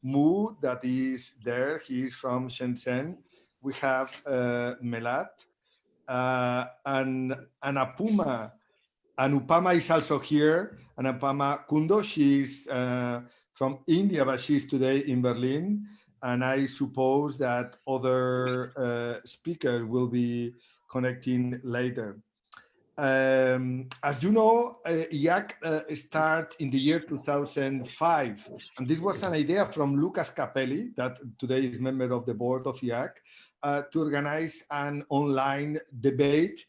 Mu, that is there. He is from Shenzhen. We have Melat and Apuma. And Upama is also here. And Upama Kundo, she's from India, but she's today in Berlin. And I suppose that other speakers will be connecting later. As you know, IAAC started in the year 2005, and this was an idea from Lucas Capelli, that today is member of the board of IAAC, to organize an online debate.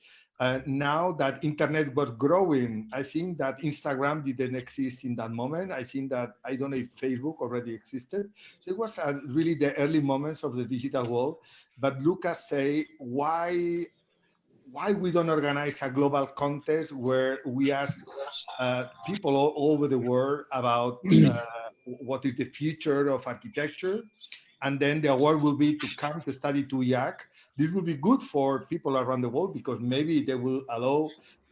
Now that internet was growing, I think that Instagram didn't exist in that moment. I think that, I don't know if Facebook already existed. So it was really the early moments of the digital world. But Lucas say, why we don't organize a global contest where we ask people all over the world about what is the future of architecture, and then the award will be to come to study to IAAC. This will be good for people around the world because maybe they will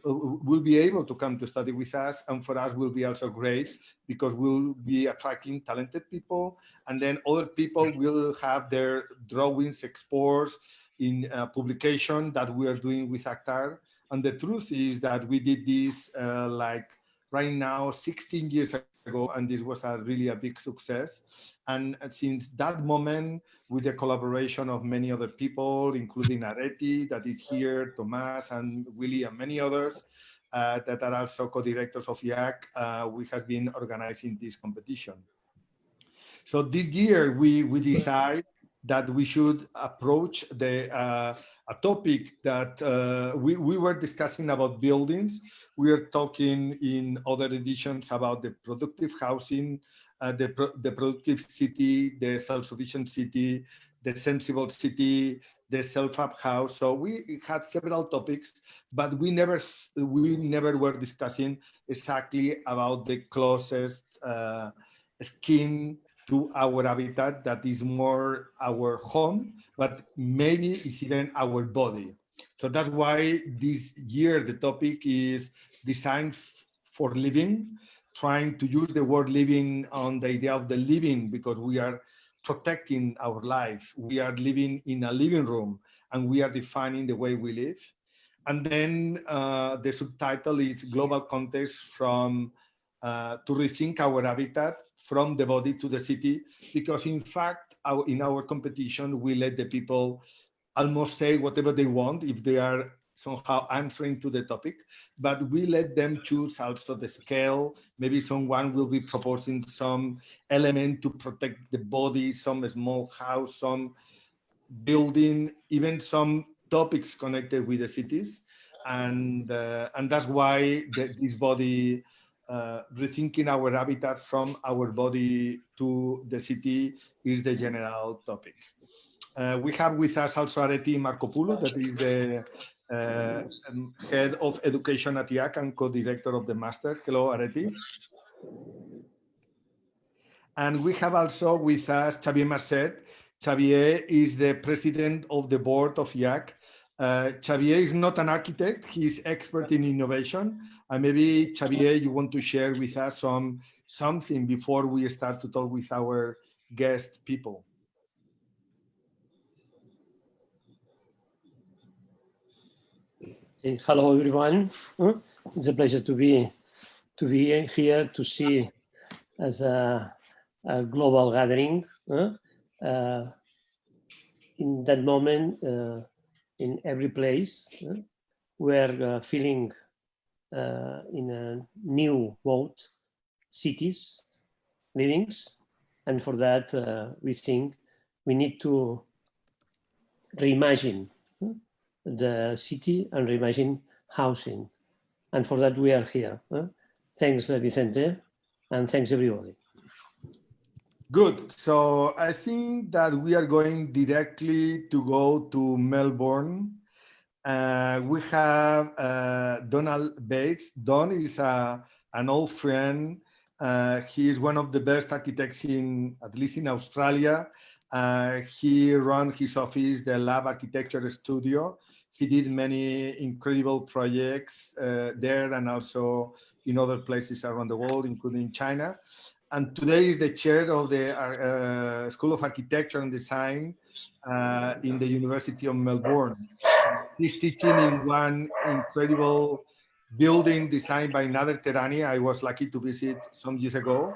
will be able to come to study with us, and for us will be also great because we'll be attracting talented people, and then other people will have their drawings exposed in a publication that we are doing with Actar. And the truth is that we did this like right now 16 years ago, and this was really a big success. And since that moment, with the collaboration of many other people, including Areti that is here, Tomas and Willie and many others that are also co-directors of IAAC, we have been organizing this competition. So this year we decide that we should approach a topic that we were discussing about buildings. We are talking in other editions about the productive housing, the productive city, the self-sufficient city, the sensible city, the self-up house. So we had several topics, but we never were discussing exactly about the closest skin to our habitat that is more our home, but maybe it's even our body. So that's why this year the topic is design for living, trying to use the word living on the idea of the living because we are protecting our life. We are living in a living room and we are defining the way we live. And then the subtitle is Global Context from to rethink our habitat from the body to the city, because in fact, in our competition, we let the people almost say whatever they want if they are somehow answering to the topic, but we let them choose also the scale. Maybe someone will be proposing some element to protect the body, some small house, some building, even some topics connected with the cities. And that's why this body, rethinking our habitat from our body to the city is the general topic. We have with us also Areti Markopoulos, that is the head of education at IAAC and co-director of the master. Hello, Areti. And we have also with us Xavier Marcet. Xavier is the president of the board of IAAC. Xavier is not an architect, he's expert in innovation. And maybe, Xavier, you want to share with us something before we start to talk with our guest people. Hello, everyone. It's a pleasure to be here to see as a global gathering. In that moment, in every place, we're feeling in a new mode, cities, livings, and for that we think we need to reimagine the city and reimagine housing. And for that we are here. Thanks, Vicente, and thanks everybody. Good. So I think that we are going directly to go to Melbourne. We have Donald Bates. Don is an old friend. He is one of the best architects at least in Australia. He ran his office, the Lab Architecture Studio. He did many incredible projects there and also in other places around the world, including China. and today is the chair of the School of Architecture and Design in the University of Melbourne. He's teaching in one incredible building designed by Nader Terani. I was lucky to visit some years ago.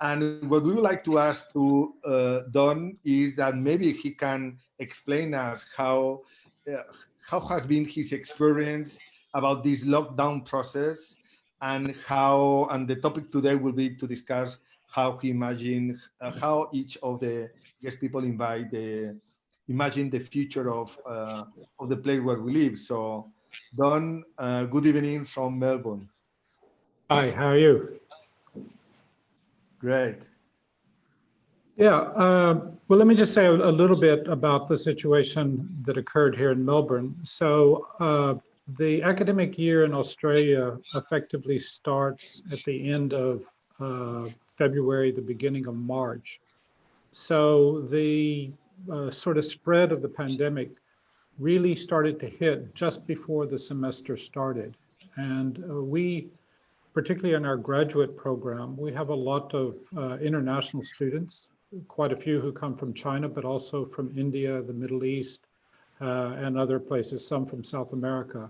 And what we would like to ask to Don is that maybe he can explain us how has been his experience about this lockdown process, and the topic today will be to discuss how he imagined, how each of the guest people imagine the future of the place where we live. So, Don, good evening from Melbourne. Hi, how are you? Great. Yeah, well, let me just say a little bit about the situation that occurred here in Melbourne. So the academic year in Australia effectively starts at the end of February, the beginning of March. So the sort of spread of the pandemic really started to hit just before the semester started. And we, particularly in our graduate program, we have a lot of international students, quite a few who come from China, but also from India, the Middle East, and other places, some from South America.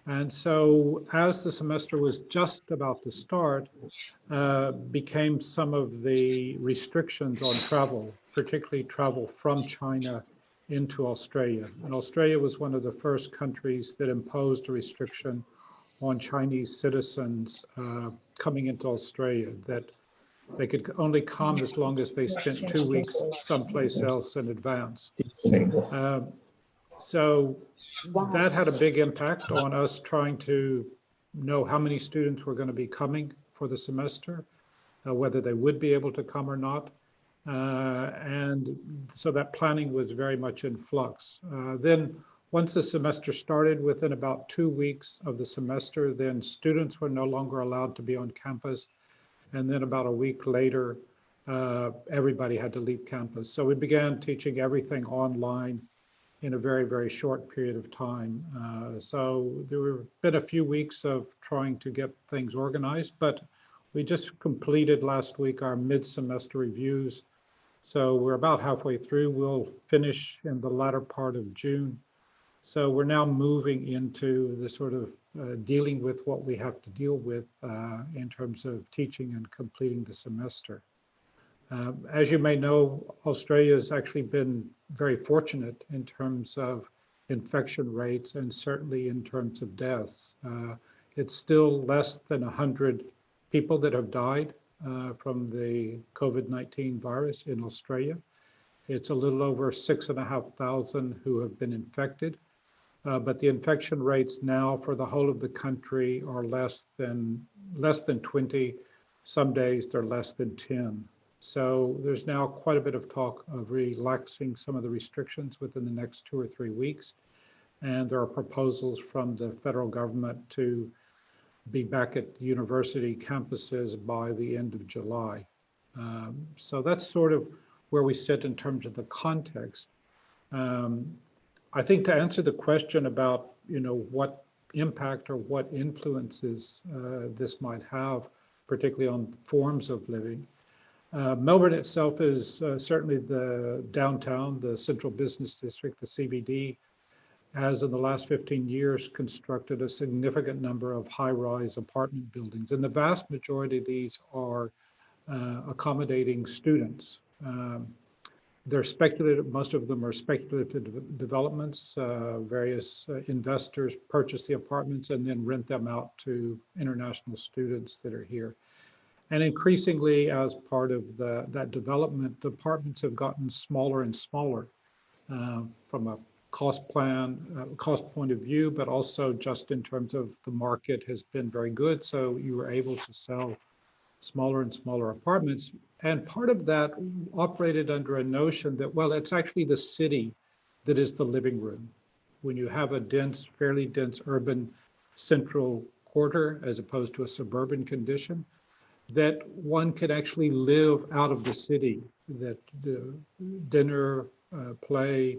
And so as the semester was just about to start, became some of the restrictions on travel, particularly travel from China into Australia. And Australia was one of the first countries that imposed a restriction on Chinese citizens coming into Australia, that they could only come as long as they spent 2 weeks someplace else in advance. So that had a big impact on us trying to know how many students were going to be coming for the semester, whether they would be able to come or not. And so that planning was very much in flux. Then once the semester started, within about 2 weeks of the semester, then students were no longer allowed to be on campus. And then about a week later, everybody had to leave campus. So we began teaching everything online in a very, very short period of time. So there were been a few weeks of trying to get things organized, but we just completed last week our mid-semester reviews. So we're about halfway through. We'll finish in the latter part of June. So we're now moving into the sort of dealing with what we have to deal with in terms of teaching and completing the semester. As you may know, Australia has actually been very fortunate in terms of infection rates and certainly in terms of deaths. It's still less than 100 people that have died from the COVID-19 virus in Australia. It's a little over 6,500 who have been infected, but the infection rates now for the whole of the country are less than 20. Some days they're less than 10. So there's now quite a bit of talk of relaxing some of the restrictions within the next 2 or 3 weeks. And there are proposals from the federal government to be back at university campuses by the end of July. So that's sort of where we sit in terms of the context. I think to answer the question about, what impact or what influences this might have, particularly on forms of living, Melbourne itself is certainly the downtown, the central business district, the CBD, has in the last 15 years constructed a significant number of high-rise apartment buildings. And the vast majority of these are accommodating students. They're speculative, most of them are speculative developments. Various investors purchase the apartments and then rent them out to international students that are here. And increasingly, as part of that development, the apartments have gotten smaller and smaller from a cost point of view, but also just in terms of the market has been very good. So you were able to sell smaller and smaller apartments. And part of that operated under a notion that, well, it's actually the city that is the living room. When you have a fairly dense urban central quarter, as opposed to a suburban condition, that one could actually live out of the city, that the dinner, play,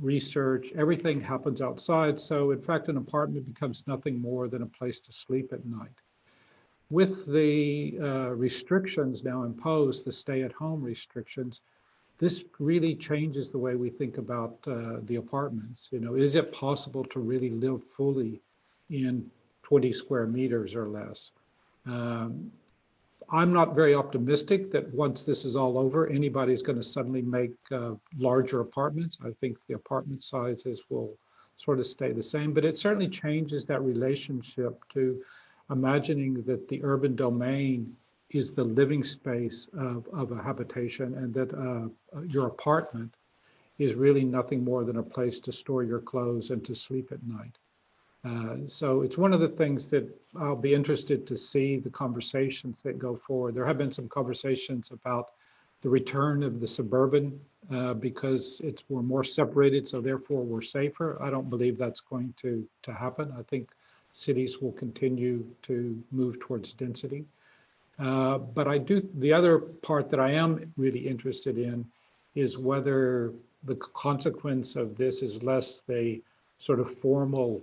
research, everything happens outside. So in fact, an apartment becomes nothing more than a place to sleep at night. with the restrictions now imposed, the stay-at-home restrictions, this really changes the way we think about the apartments. You know, is it possible to really live fully in 20 square meters or less? I'm not very optimistic that once this is all over, anybody's going to suddenly make larger apartments. I think the apartment sizes will sort of stay the same, but it certainly changes that relationship to imagining that the urban domain is the living space of a habitation, and that your apartment is really nothing more than a place to store your clothes and to sleep at night. So it's one of the things that I'll be interested to see the conversations that go forward. There have been some conversations about the return of the suburban because we're more separated, so therefore we're safer. I don't believe that's going to happen. I think cities will continue to move towards density. But the other part that I am really interested in is whether the consequence of this is less the sort of formal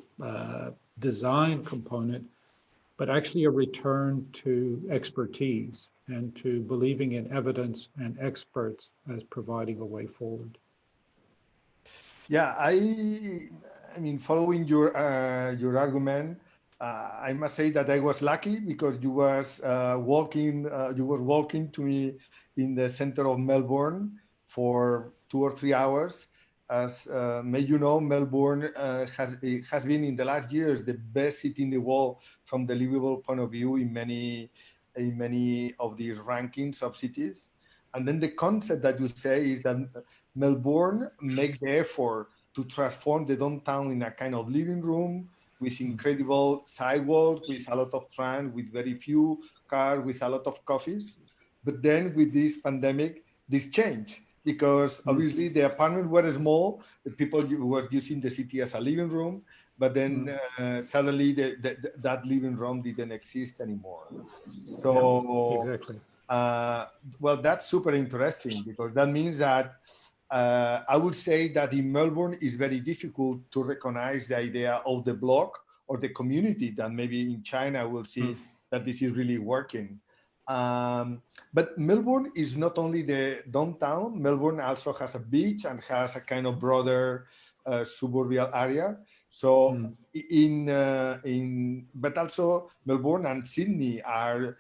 design component, but actually a return to expertise and to believing in evidence and experts as providing a way forward. Yeah, I mean, following your argument, I must say that I was lucky because you were walking to me in the center of Melbourne for 2 or 3 hours. As may you know, Melbourne has been in the last years the best city in the world from the livable point of view in many of these rankings of cities. And then the concept that you say is that Melbourne make the effort to transform the downtown in a kind of living room with incredible sidewalks, with a lot of trams, with very few cars, with a lot of coffees. But then with this pandemic, this changed because obviously the apartments were small, the people were using the city as a living room, but then suddenly that living room didn't exist anymore. So, yeah, exactly. Well, that's super interesting because that means that I would say that in Melbourne it's very difficult to recognize the idea of the block or the community that maybe in China we'll see that this is really working. But Melbourne is not only the downtown. Melbourne also has a beach and has a kind of broader suburban area. So but also Melbourne and Sydney are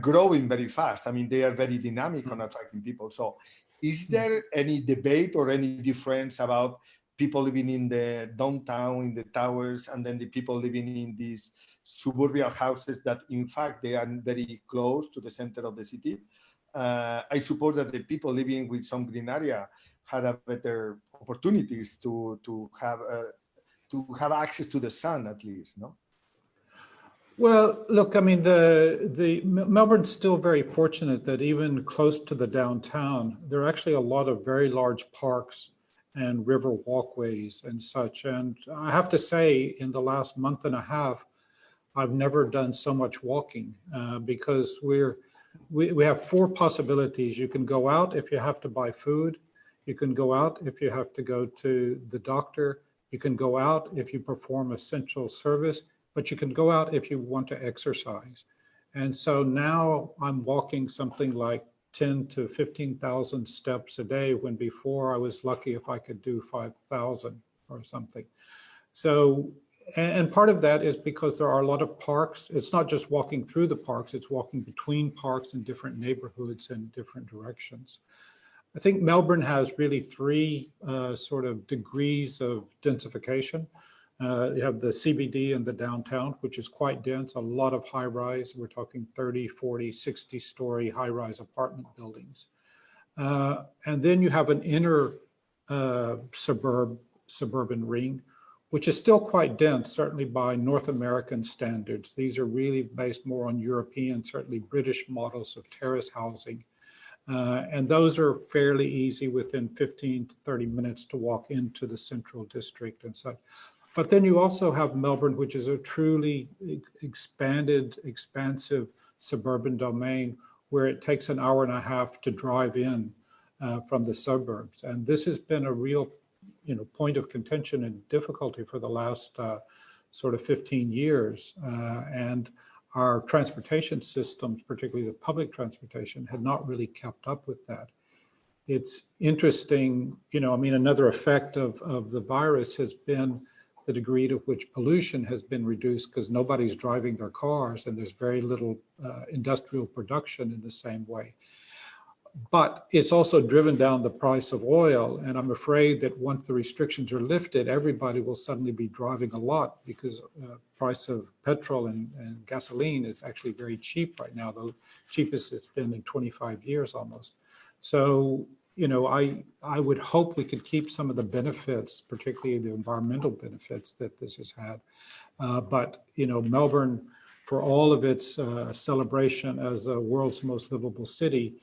growing very fast. I mean, they are very dynamic on attracting people. So is there any debate or any difference about people living in the downtown, in the towers, and then the people living in these suburban houses that in fact they are very close to the center of the city? I suppose that the people living with some green area had a better opportunities to have access to the sun at least, no? Well, look, I mean, Melbourne's still very fortunate that even close to the downtown, there are actually a lot of very large parks and river walkways and such. And I have to say, in the last month and a half, I've never done so much walking because we have 4 possibilities. You can go out if you have to buy food. You can go out if you have to go to the doctor. You can go out if you perform essential service, but you can go out if you want to exercise. And so now I'm walking something like 10 to 15,000 steps a day, when before I was lucky if I could do 5,000 or something. So, and part of that is because there are a lot of parks. It's not just walking through the parks, it's walking between parks in different neighborhoods and different directions. I think Melbourne has really 3 sort of degrees of densification. You have the CBD and the downtown, which is quite dense, a lot of high rise. We're talking 30, 40, 60 story high rise apartment buildings. And then you have an inner suburban ring, which is still quite dense, certainly by North American standards. These are really based more on European, certainly British models of terrace housing. And those are fairly easy within 15 to 30 minutes to walk into the central district and such. But then you also have Melbourne, which is a truly expansive suburban domain where it takes an hour and a half to drive in from the suburbs. And this has been a real point of contention and difficulty for the last sort of 15 years. And our transportation systems, particularly the public transportation, had not really kept up with that. It's interesting, I mean, another effect of the virus has been the degree to which pollution has been reduced because nobody's driving their cars and there's very little industrial production in the same way. But it's also driven down the price of oil. And I'm afraid that once the restrictions are lifted, everybody will suddenly be driving a lot because price of petrol and gasoline is actually very cheap right now, the cheapest it's been in 25 years almost. So, I would hope we could keep some of the benefits, particularly the environmental benefits that this has had. But, Melbourne, for all of its celebration as the world's most livable city,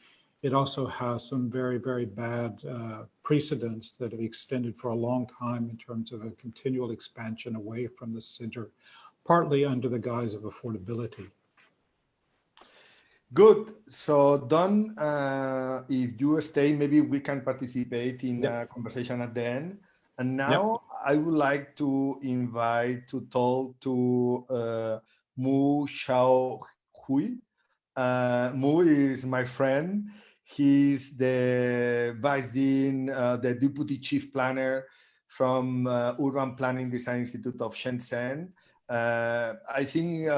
it also has some very, very bad precedents that have extended for a long time in terms of a continual expansion away from the center, partly under the guise of affordability. Good. So Don, if you stay, maybe we can participate in a conversation at the end. And now I would like to invite to talk to Mu Xiao Hui. Mu is my friend. He's the Vice Dean, the Deputy Chief Planner from Urban Planning Design Institute of Shenzhen. I think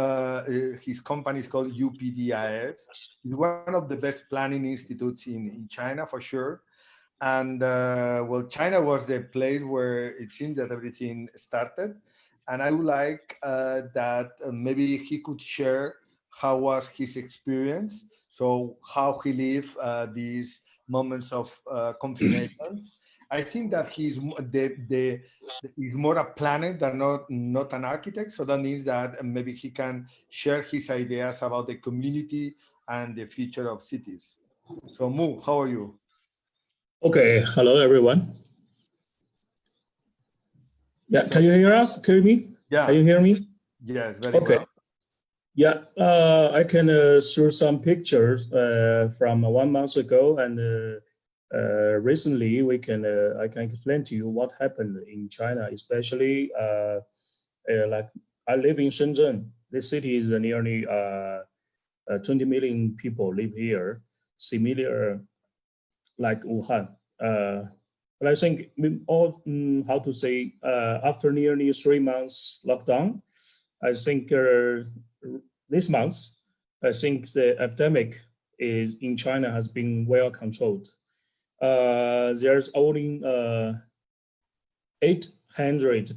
his company is called UPDIS. It's one of the best planning institutes in China for sure. And well, China was the place where it seemed that everything started. And I would like that maybe he could share how was his experience, so how he lived these moments of confinement. I think that he's more a planner than not an architect, so that means that maybe he can share his ideas about the community and the future of cities. So Mu, how are you? Okay, hello everyone. Yeah, can you hear us? Can you hear me? Yeah. Can you hear me? Yes, very well. Yeah, I can show some pictures from 1 month ago, and recently I can explain to you what happened in China, especially like I live in Shenzhen. This city is nearly 20 million people live here, similar like Wuhan. But I think how to say, after nearly 3 months lockdown, I think this month, I think the epidemic in China has been well controlled. There's only 800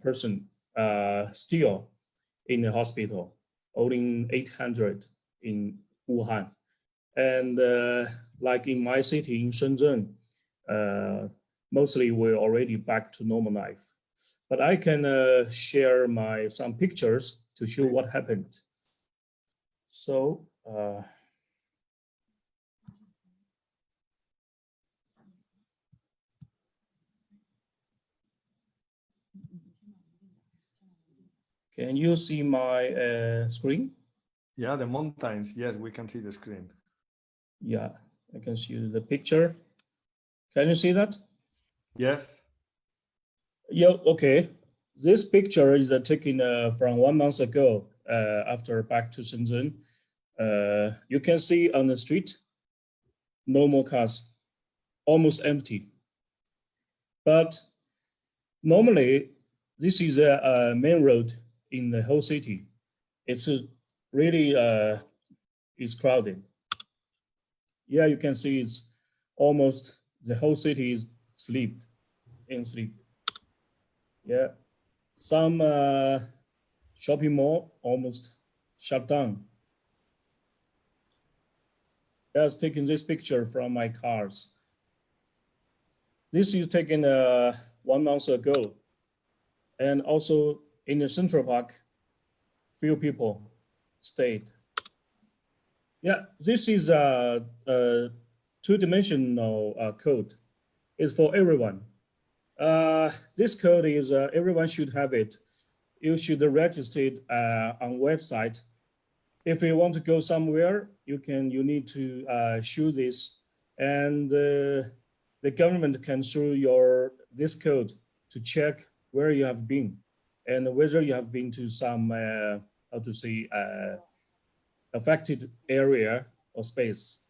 person still in the hospital, only 800 in Wuhan. And like in my city in Shenzhen, mostly we're already back to normal life. But I can share some pictures to show what happened. So, can you see my screen? Yeah, the mountains. Yes, we can see the screen. Yeah, I can see the picture. Can you see that? Yes. Yeah, okay. This picture is taken from 1 month ago after back to Shenzhen. You can see on the street, no more cars, almost empty. But normally, this is a main road in the whole city. It's really it's crowded. Yeah, you can see it's almost the whole city is in sleep. Yeah, some shopping mall almost shut down. I was taking this picture from my cars. This is taken 1 month ago. And also in the Central Park, few people stayed. Yeah, this is a two-dimensional code. It's for everyone. This code is everyone should have it. You should register it on website. If you want to go somewhere, you need to show this, and the government can show this code to check where you have been and whether you have been to some how to say, affected area or space.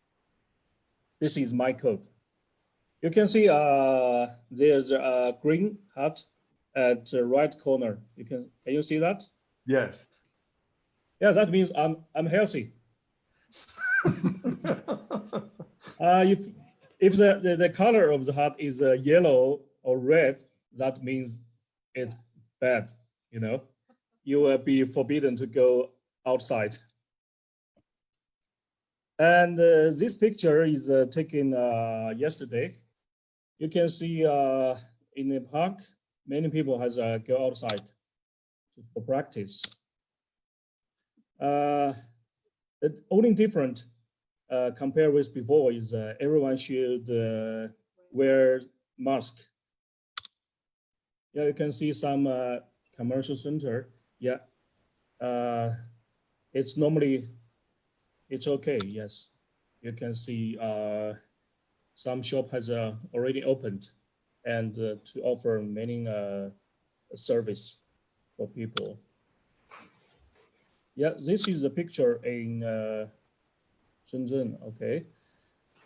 This is my code. You can see there's a green hut at the right corner. Can you see that? Yes. Yeah, that means I'm healthy. If the color of the hut is yellow or red, that means it's bad. You know, you will be forbidden to go outside. And this picture is taken yesterday. You can see in the park, many people has go outside for practice. The only different compared with before is everyone should wear mask. Yeah, you can see some commercial center. Yeah, it's normally, it's okay. Yes, you can see some shop has already opened and to offer many service for people. Yeah, this is the picture in Shenzhen. Okay.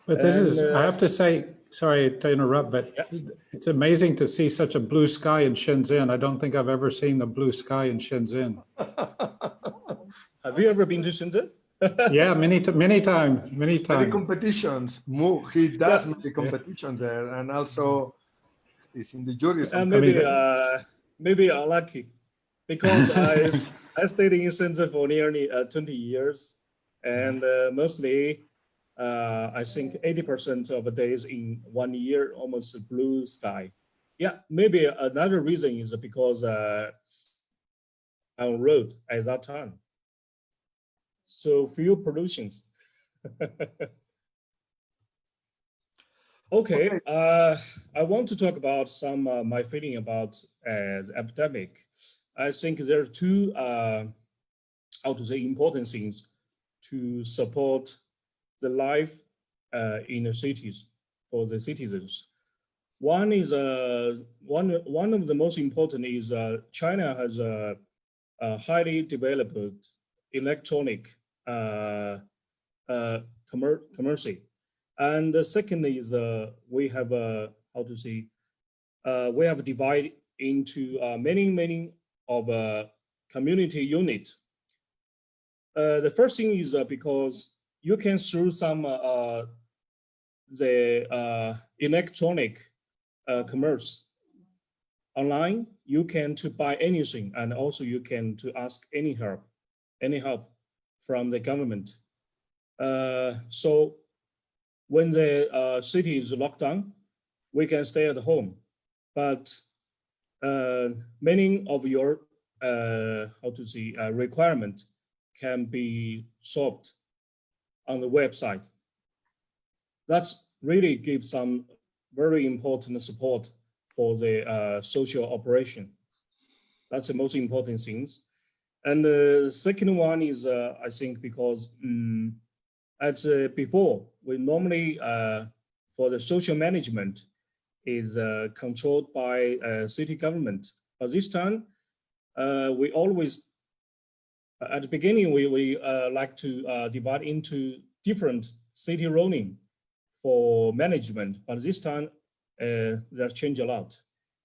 But this is, I have to say, sorry to interrupt, but Yeah. it's amazing to see such a blue sky in Shenzhen. I don't think I've ever seen the blue sky in Shenzhen. Have you ever been to Shenzhen? Yeah, many times. Many competitions. He does many competitions there, and also is in the jury. Maybe I'm lucky because I stayed in Shenzhen for nearly 20 years, and mostly I think 80% of the days in 1 year almost blue sky. Yeah, maybe another reason is because on road at that time, so few pollutions. Okay, I want to talk about some my feeling about the epidemic. I think there are two how to say important things to support the life in the cities for the citizens. One is one of the most important is China has a highly developed electronic commerce. And the second is we have how to say we have divided into many of community unit. The first thing is because you can through some the electronic commerce online, you can to buy anything, and also you can to ask any help from the government. So when the city is locked down, we can stay at home, but many of your how to say requirement can be solved on the website. That's really gives some very important support for the social operation. That's the most important things. And the second one is I think because as before, we normally for the social management is controlled by city government. But this time, we always at the beginning we like to divide into different city rolling for management. But this time, they changed a lot.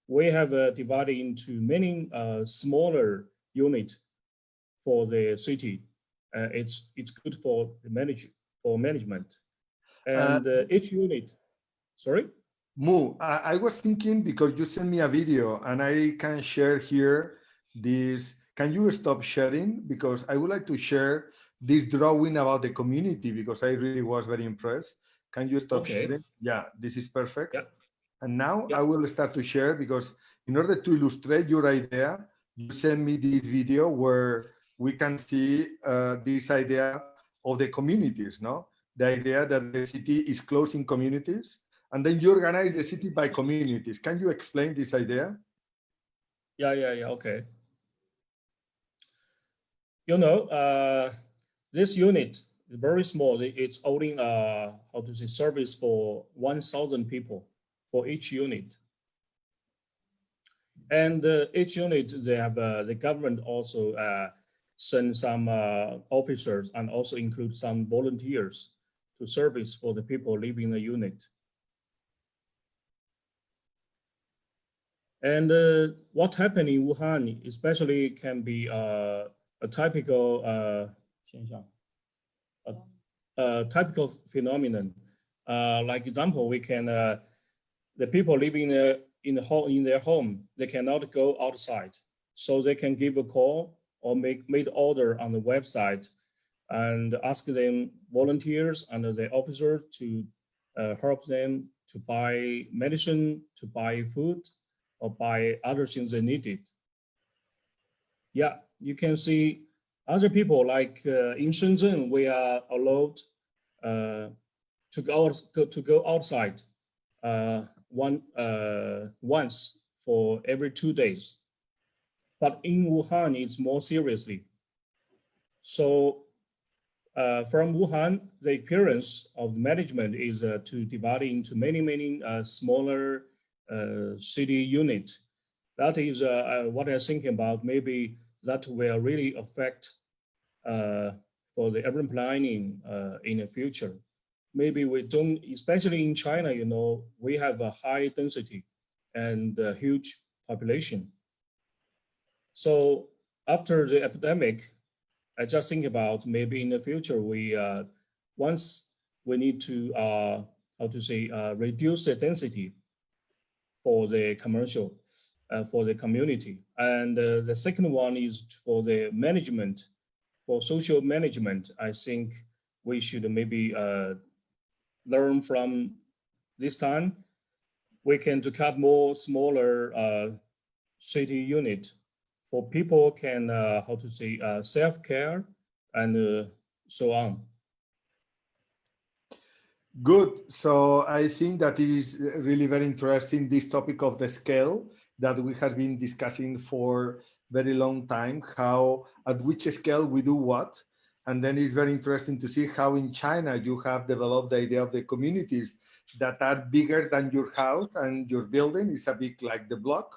We have divided into many smaller units for the city. It's good for the management, and each unit. Sorry. Mu, I was thinking because you sent me a video and I can share here this. Can you stop sharing? Because I would like to share this drawing about the community because I really was very impressed. Can you stop sharing? Yeah, this is perfect. Yeah. And now I will start to share because in order to illustrate your idea, you send me this video where we can see this idea of the communities, no? The idea that the city is closing communities and then you organize the city by communities. Can you explain this idea? Yeah, okay. You know, this unit is very small. It's only how to say service for 1,000 people for each unit. And each unit, they have the government also send some officers and also include some volunteers to service for the people living in the unit. And what happened in Wuhan, especially, can be a typical typical phenomenon. Like example, we can the people living in their home, they cannot go outside, so they can give a call or make order on the website and ask them volunteers and the officer to help them to buy medicine, to buy food, or buy other things they needed. Yeah, you can see other people like in Shenzhen, we are allowed to go outside once for every 2 days. But in Wuhan, it's more seriously. So from Wuhan, the appearance of management is to divide into many smaller city units. That is what I'm thinking about. Maybe that will really affect for the urban planning in the future. Maybe we don't, especially in China, you know, we have a high density and a huge population. So after the epidemic, I just think about maybe in the future, we once we need to reduce the density for the commercial, for the community. And the second one is for the management, for social management. I think we should maybe learn from this time. We can to cut more smaller city unit for people can self-care and so on. Good. So I think that is really very interesting, this topic of the scale that we have been discussing for very long time, how at which scale we do what. And then it's very interesting to see how in China you have developed the idea of the communities that are bigger than your house and your building is a big like the block.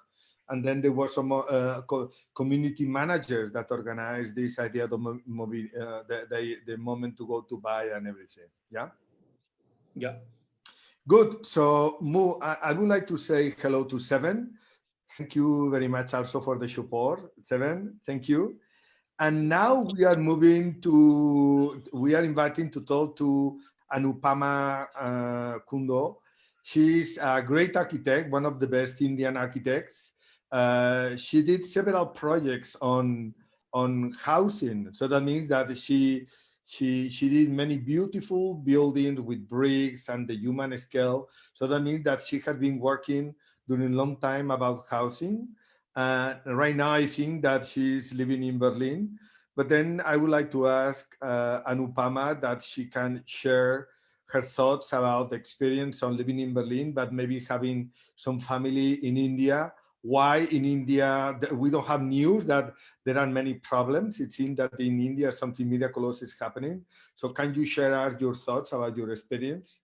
And then there were some community managers that organized this idea of the moment to go to buy and everything. Yeah. Yeah. Good. So Mu, I would like to say hello to Seven. Thank you very much also for the support. Seven, thank you. And now we are inviting to talk to Anupama Kundo. She's a great architect, one of the best Indian architects. She did several projects on housing. So that means that she did many beautiful buildings with bricks and the human scale. So that means that she had been working during a long time about housing. Right now, I think that she's living in Berlin. But then I would like to ask Anupama that she can share her thoughts about the experience on living in Berlin, but maybe having some family in India. Why in India we don't have news that there are many problems? It seems that in India something miraculous is happening. So can you share us your thoughts about your experience?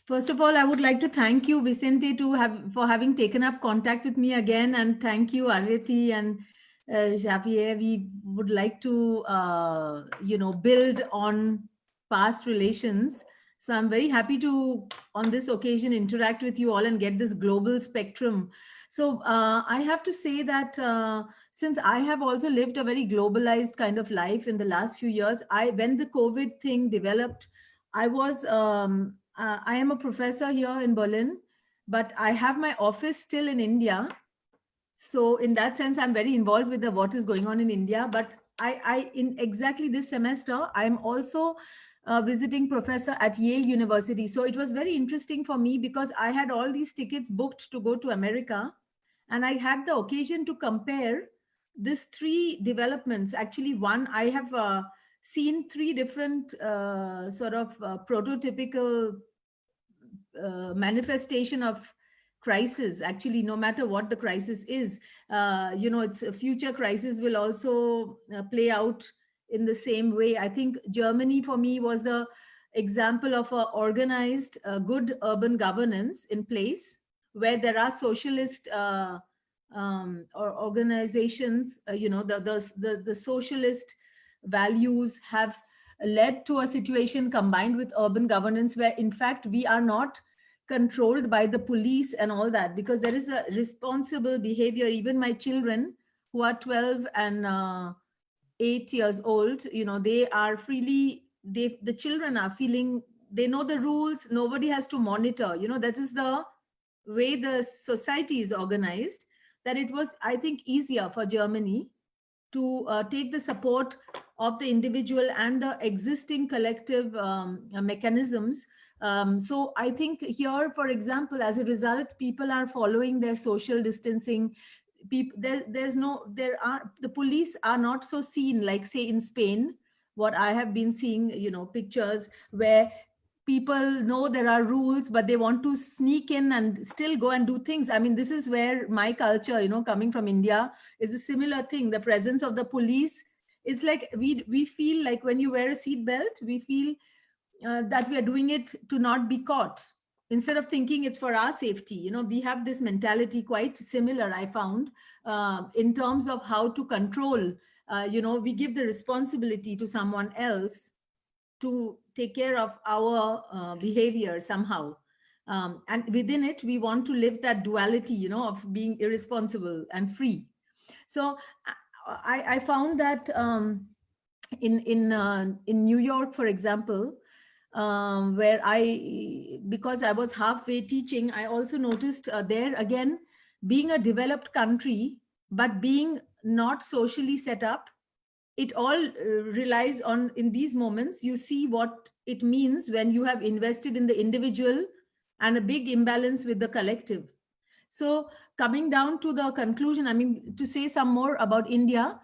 First of all, I would like to thank you, Vicente, for having taken up contact with me again, and thank you, Areti and Javier. We would like to, build on past relations. So I'm very happy to, on this occasion, interact with you all and get this global spectrum. So I have to say that since I have also lived a very globalized kind of life in the last few years, when the COVID thing developed, I was, I am a professor here in Berlin, but I have my office still in India. So in that sense, I'm very involved with what is going on in India. But in exactly this semester, I'm also visiting professor at Yale University. So it was very interesting for me because I had all these tickets booked to go to America. And I had the occasion to compare these three developments. Actually, one, I have seen three different prototypical manifestation of crisis. Actually, no matter what the crisis is, it's a future crisis will also play out in the same way. I think Germany for me was the example of a organized, good urban governance in place where there are socialist or organizations, the socialist values have led to a situation combined with urban governance where in fact we are not controlled by the police and all that, because there is a responsible behavior. Even my children who are 12 and 8 years old, they are freely, the children are feeling, they know the rules, nobody has to monitor. That is the way the society is organized, that it was, I think, easier for Germany to take the support of the individual and the existing collective mechanisms. So I think here, for example, as a result, people are following their social distancing. The police are not so seen, like say in Spain, what I have been seeing, pictures where people know there are rules, but they want to sneak in and still go and do things. I mean, this is where my culture, coming from India, is a similar thing. The presence of the police is like, we feel like when you wear a seat belt, we feel that we are doing it to not be caught, instead of thinking it's for our safety. We have this mentality quite similar, I found, in terms of how to control. We give the responsibility to someone else to take care of our behavior somehow. And within it, we want to live that duality, of being irresponsible and free. So I found that in New York, for example, where because I was halfway teaching, I also noticed there again, being a developed country, but being not socially set up, it all relies on, in these moments, you see what it means when you have invested in the individual and a big imbalance with the collective. So coming down to the conclusion, I mean, to say some more about India,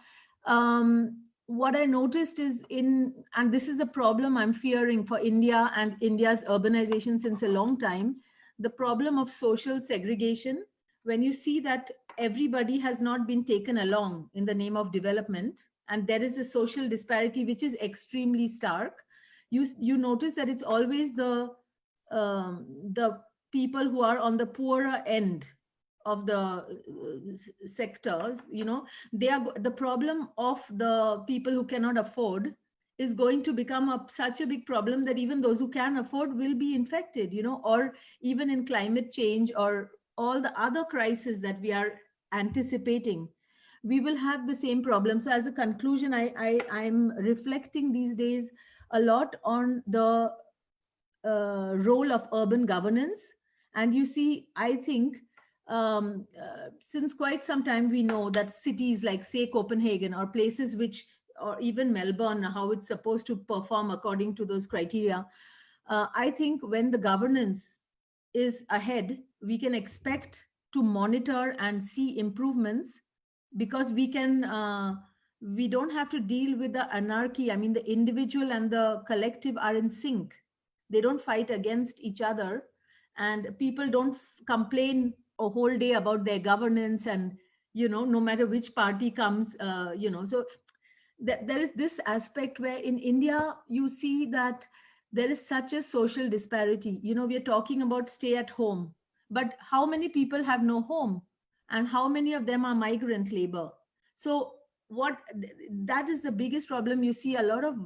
what I noticed is and this is a problem I'm fearing for India and India's urbanization since a long time, the problem of social segregation. When you see that everybody has not been taken along in the name of development, and there is a social disparity which is extremely stark, you notice that it's always the people who are on the poorer end of the sectors. They are the problem of the people who cannot afford is going to become such a big problem that even those who can afford will be infected, or even in climate change or all the other crises that we are anticipating, we will have the same problem. So as a conclusion, I'm reflecting these days a lot on the role of urban governance. And you see, I think since quite some time, we know that cities like, say, Copenhagen, or places which, or even Melbourne, how it's supposed to perform according to those criteria. I think when the governance is ahead, we can expect to monitor and see improvements, because we don't have to deal with the anarchy. I mean, the individual and the collective are in sync. They don't fight against each other, and people don't complain a whole day about their governance, and no matter which party comes, so there is this aspect where in India you see that there is such a social disparity. We are talking about stay at home, but how many people have no home, and how many of them are migrant labor? So that is the biggest problem. You see a lot of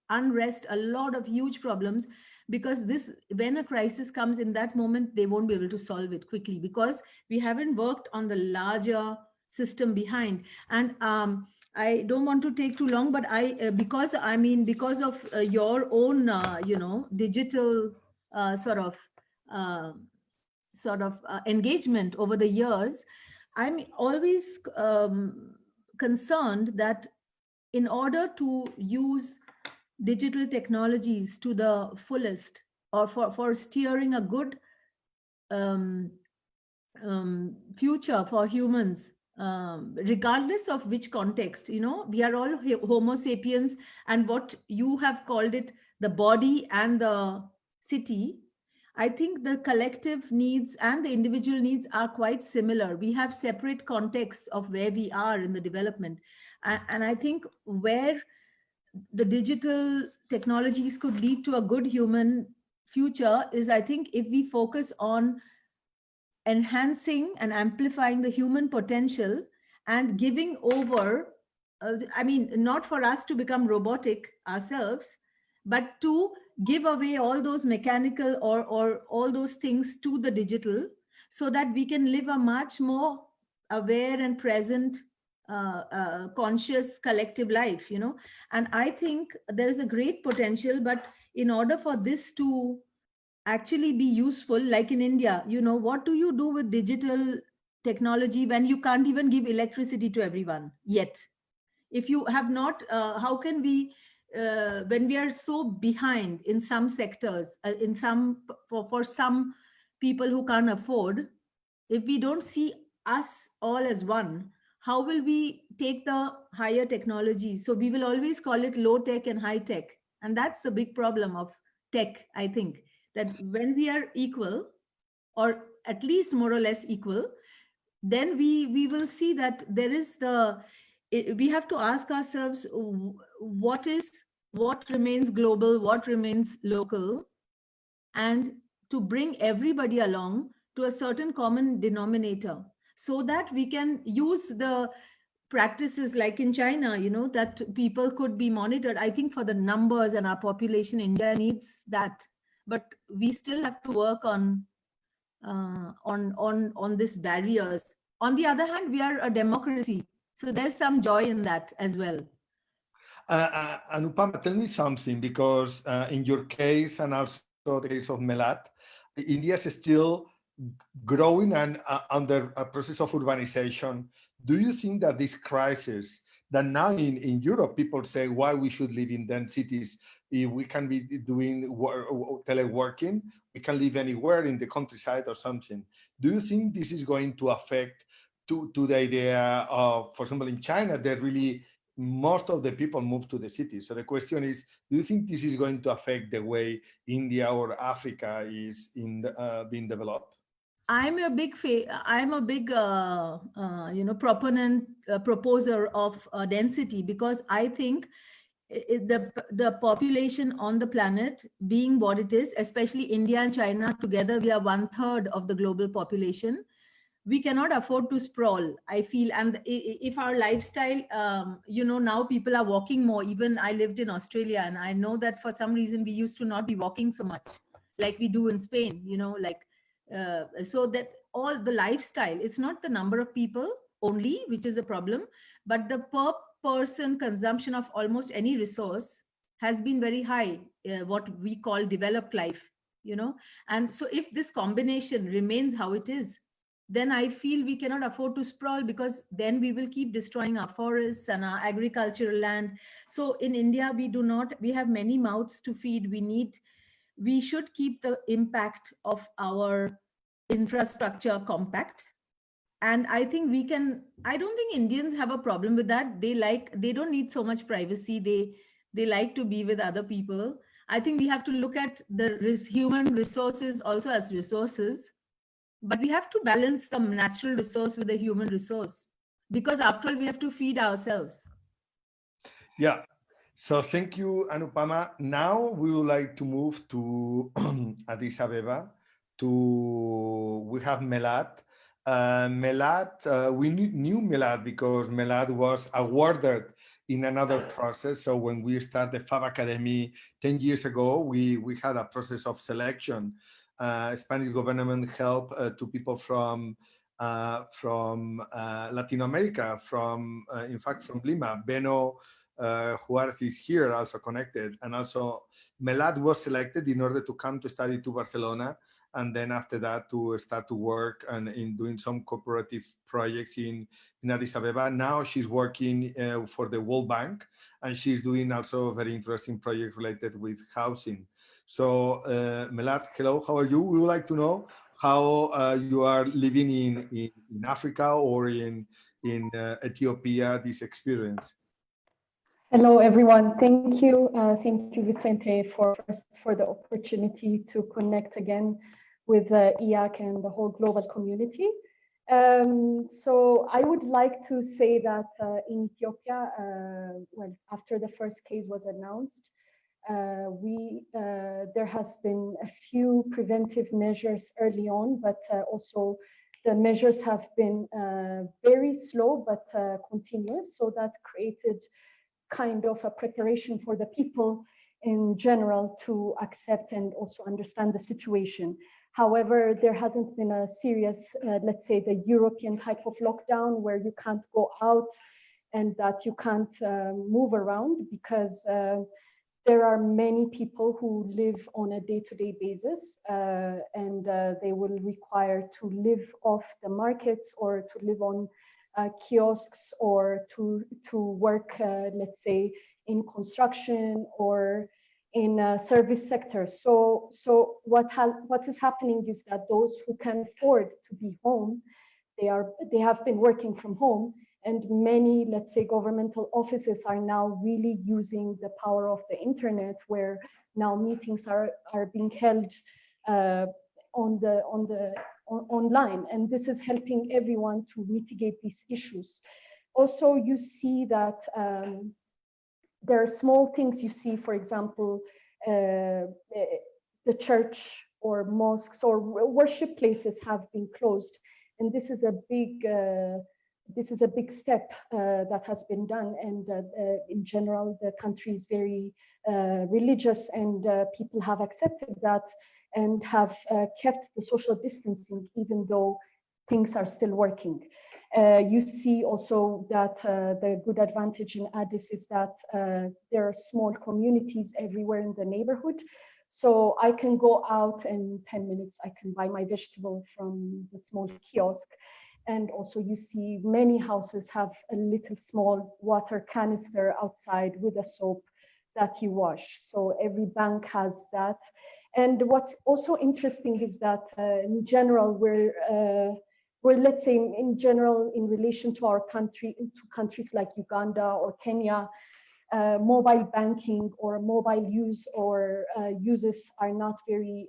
unrest, a lot of huge problems, because when a crisis comes, in that moment they won't be able to solve it quickly, because we haven't worked on the larger system behind. And I don't want to take too long, but because of your own digital engagement over the years, I'm always concerned that in order to use digital technologies to the fullest, or for steering a good future for humans, regardless of which context, we are all Homo sapiens, and what you have called it, the body and the city, I think the collective needs and the individual needs are quite similar. We have separate contexts of where we are in the development. And I think where the digital technologies could lead to a good human future is, I think, if we focus on enhancing and amplifying the human potential and giving over, I mean, not for us to become robotic ourselves, but to give away all those mechanical or all those things to the digital, so that we can live a much more aware and present, conscious collective life, you know. And I think there is a great potential, but in order for this to actually be useful, like in India, you know, what do you do with digital technology when you can't even give electricity to everyone yet? If you have not, how can we, when we are so behind in some sectors, in some, for some people who can't afford, if we don't see us all as one, how will we take the higher technology? So we will always call it low tech and high tech. And that's the big problem of tech, I think, that when we are equal, or at least more or less equal, then we will see that there is we have to ask ourselves, what remains global, what remains local, and to bring everybody along to a certain common denominator, so that we can use the practices like in China, you know, that people could be monitored. I think for the numbers and our population, India needs that, but we still have to work on these barriers. On the other hand, we are a democracy, so there's some joy in that as well. Anupama, tell me something, because in your case and also the case of Melat, India is still growing and under a process of urbanization. Do you think that this crisis, that now in Europe, people say why we should live in dense cities, if we can be doing teleworking, we can live anywhere in the countryside or something. Do you think this is going to affect to the idea of, for example, in China, that really most of the people move to the cities? So the question is, do you think this is going to affect the way India or Africa is being developed? I'm a big proposer of density, because I think the population on the planet being what it is, especially India and China together, we are 1/3 of the global population. We cannot afford to sprawl, I feel. And if our lifestyle, you know, now people are walking more. Even I lived in Australia, and I know that for some reason we used to not be walking so much like we do in Spain, you know, like so that all the lifestyle, it's not the number of people only which is a problem, but the per person consumption of almost any resource has been very high, what we call developed life, you know. And so if this combination remains how it is, then I feel we cannot afford to sprawl, because then we will keep destroying our forests and our agricultural land. So in India, we have many mouths to feed. We should keep the impact of our infrastructure compact. And I think I don't think Indians have a problem with that. They don't need so much privacy. They like to be with other people. I think we have to look at the human resources also as resources, but we have to balance the natural resource with the human resource, because after all, we have to feed ourselves. Yeah. So thank you, Anupama. Now we would like to move to Addis Ababa. We have Melat. We knew Melat because Melat was awarded in another process. So when we started the Fab Academy 10 years ago, we had a process of selection. Spanish government helped to people from Latin America, in fact, from Lima. Beno Juarez is here, also connected. And also Melat was selected in order to come to study to Barcelona, and then after that to start to work and in doing some cooperative projects in Addis Ababa. Now she's working for the World Bank, and she's doing also a very interesting project related with housing. So Melat, hello, how are you? We would like to know how you are living in Africa or in Ethiopia, this experience. Hello, everyone. Thank you, Vicente, for the opportunity to connect again with IAAC and the whole global community. So I would like to say that in Ethiopia, well, after the first case was announced, there has been a few preventive measures early on, but also the measures have been very slow but continuous. So that created kind of a preparation for the people in general to accept and also understand the situation. However, there hasn't been a serious, let's say, the European type of lockdown where you can't go out and that you can't move around, because there are many people who live on a day-to-day basis, and they will require to live off the markets or to live on kiosks or to work, let's say, in construction or in service sectors. So what is happening is that those who can afford to be home, they have been working from home, and many, let's say, governmental offices are now really using the power of the internet, where now meetings are being held online, and this is helping everyone to mitigate these issues. Also, you see that there are small things you see, for example, the church or mosques or worship places have been closed, and this is a big step that has been done. And in general, the country is very religious, and people have accepted that and have kept the social distancing, even though things are still working. You see also that the good advantage in Addis is that there are small communities everywhere in the neighborhood. So I can go out and 10 minutes, I can buy my vegetable from the small kiosk. And also you see many houses have a little small water canister outside with a soap that you wash. So every bank has that. And what's also interesting is that in general, we're let's say in general, in relation to our country, to countries like Uganda or Kenya, mobile banking or mobile use or uses are not very,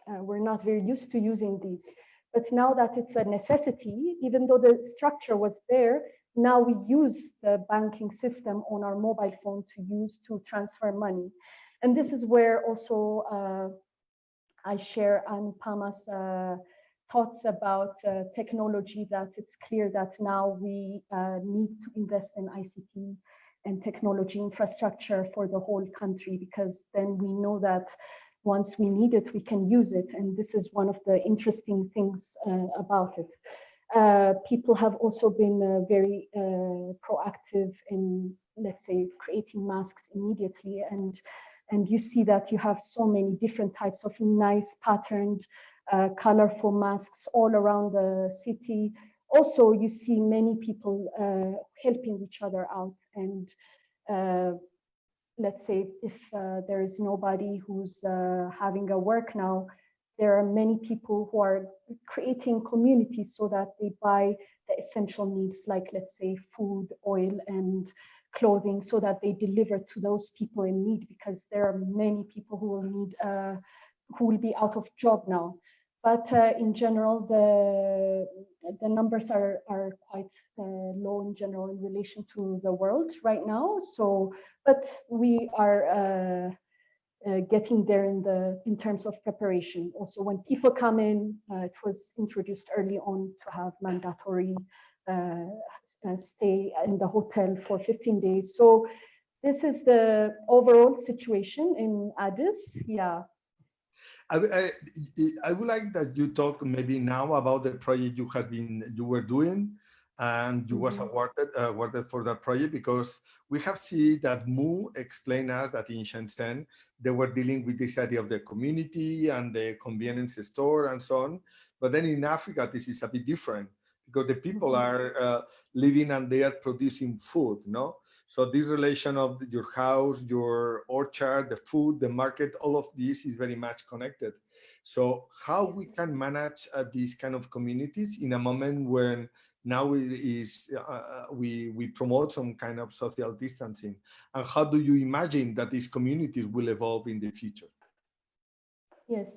we're not very used to using these. But now that it's a necessity, even though the structure was there, now we use the banking system on our mobile phone to transfer money. And this is where also I share Pama's thoughts about technology, that it's clear that now we need to invest in ICT and technology infrastructure for the whole country, because then we know that once we need it, we can use it. And this is one of the interesting things about it. People have also been very proactive in, let's say, creating masks immediately. And you see that you have so many different types of nice patterned, colorful masks all around the city. Also, you see many people helping each other out. And let's say if there is nobody who's having a work now, there are many people who are creating communities so that they buy the essential needs, like, let's say, food, oil, and clothing, so that they deliver to those people in need, because there are many people who will need, who will be out of job now. But in general, the numbers are quite low in general in relation to the world right now. So, but we are getting there in terms of preparation. Also, when people come in, it was introduced early on to have mandatory stay in the hotel for 15 days. So this is the overall situation in Addis. Yeah. I would like that you talk maybe now about the project you were doing, and you was awarded for that project, because we have seen that Mu explained us that in Shenzhen they were dealing with this idea of the community and the convenience store and so on. But then in Africa, this is a bit different, because the people are living and they are producing food, no? So this relation of your house, your orchard, the food, the market, all of this is very much connected. So how we can manage these kind of communities in a moment when now we promote some kind of social distancing, and how do you imagine that these communities will evolve in the future? Yes.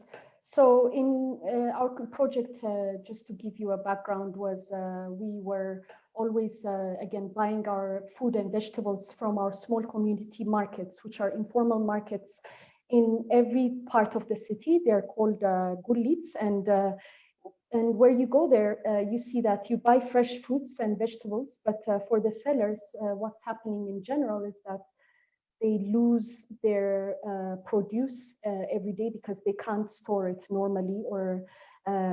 So in our project, just to give you a background, was we were always, again, buying our food and vegetables from our small community markets, which are informal markets in every part of the city. They're called gullits, and where you go there, you see that you buy fresh fruits and vegetables, but for the sellers, what's happening in general is that they lose their produce every day because they can't store it normally, or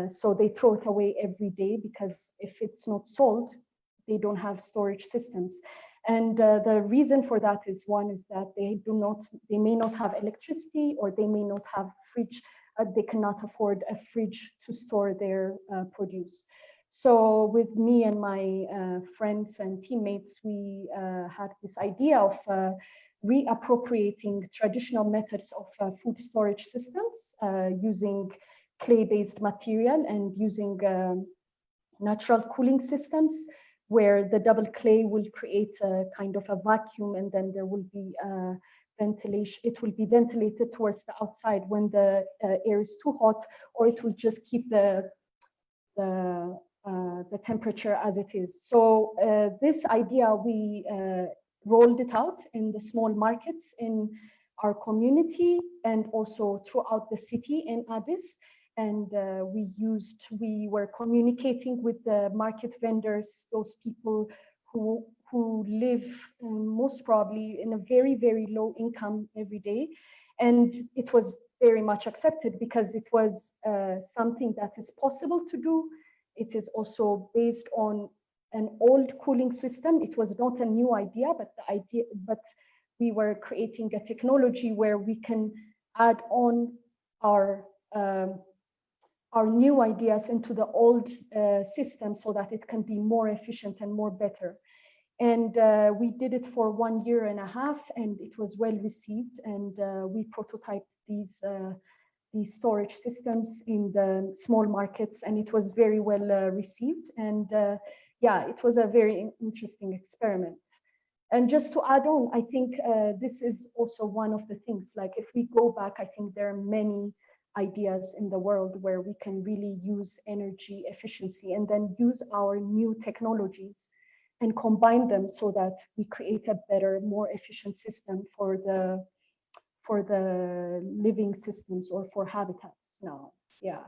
so they throw it away every day, because if it's not sold, they don't have storage systems. And the reason for that is, one is that they may not have electricity, or they may not have fridge. They cannot afford a fridge to store their produce. So with me and my friends and teammates, we had this idea of reappropriating traditional methods of food storage systems using clay-based material and using natural cooling systems, where the double clay will create a kind of a vacuum, and then there will be ventilation. It will be ventilated towards the outside when the air is too hot, or it will just keep the temperature as it is. So this idea, we rolled it out in the small markets in our community and also throughout the city in Addis. And we were communicating with the market vendors, those people who live most probably in a very, very low income every day. And it was very much accepted because it was something that is possible to do. It is also based on an old cooling system. It was not a new idea, but we were creating a technology where we can add on our new ideas into the old system so that it can be more efficient and more better. And we did it for 1.5 years, and it was well received. And we prototyped these storage systems in the small markets, and it was very well received. And yeah, it was a very interesting experiment. And just to add on, I think this is also one of the things, like if we go back, I think there are many ideas in the world where we can really use energy efficiency and then use our new technologies and combine them so that we create a better, more efficient system for the living systems or for habitats now. Yeah.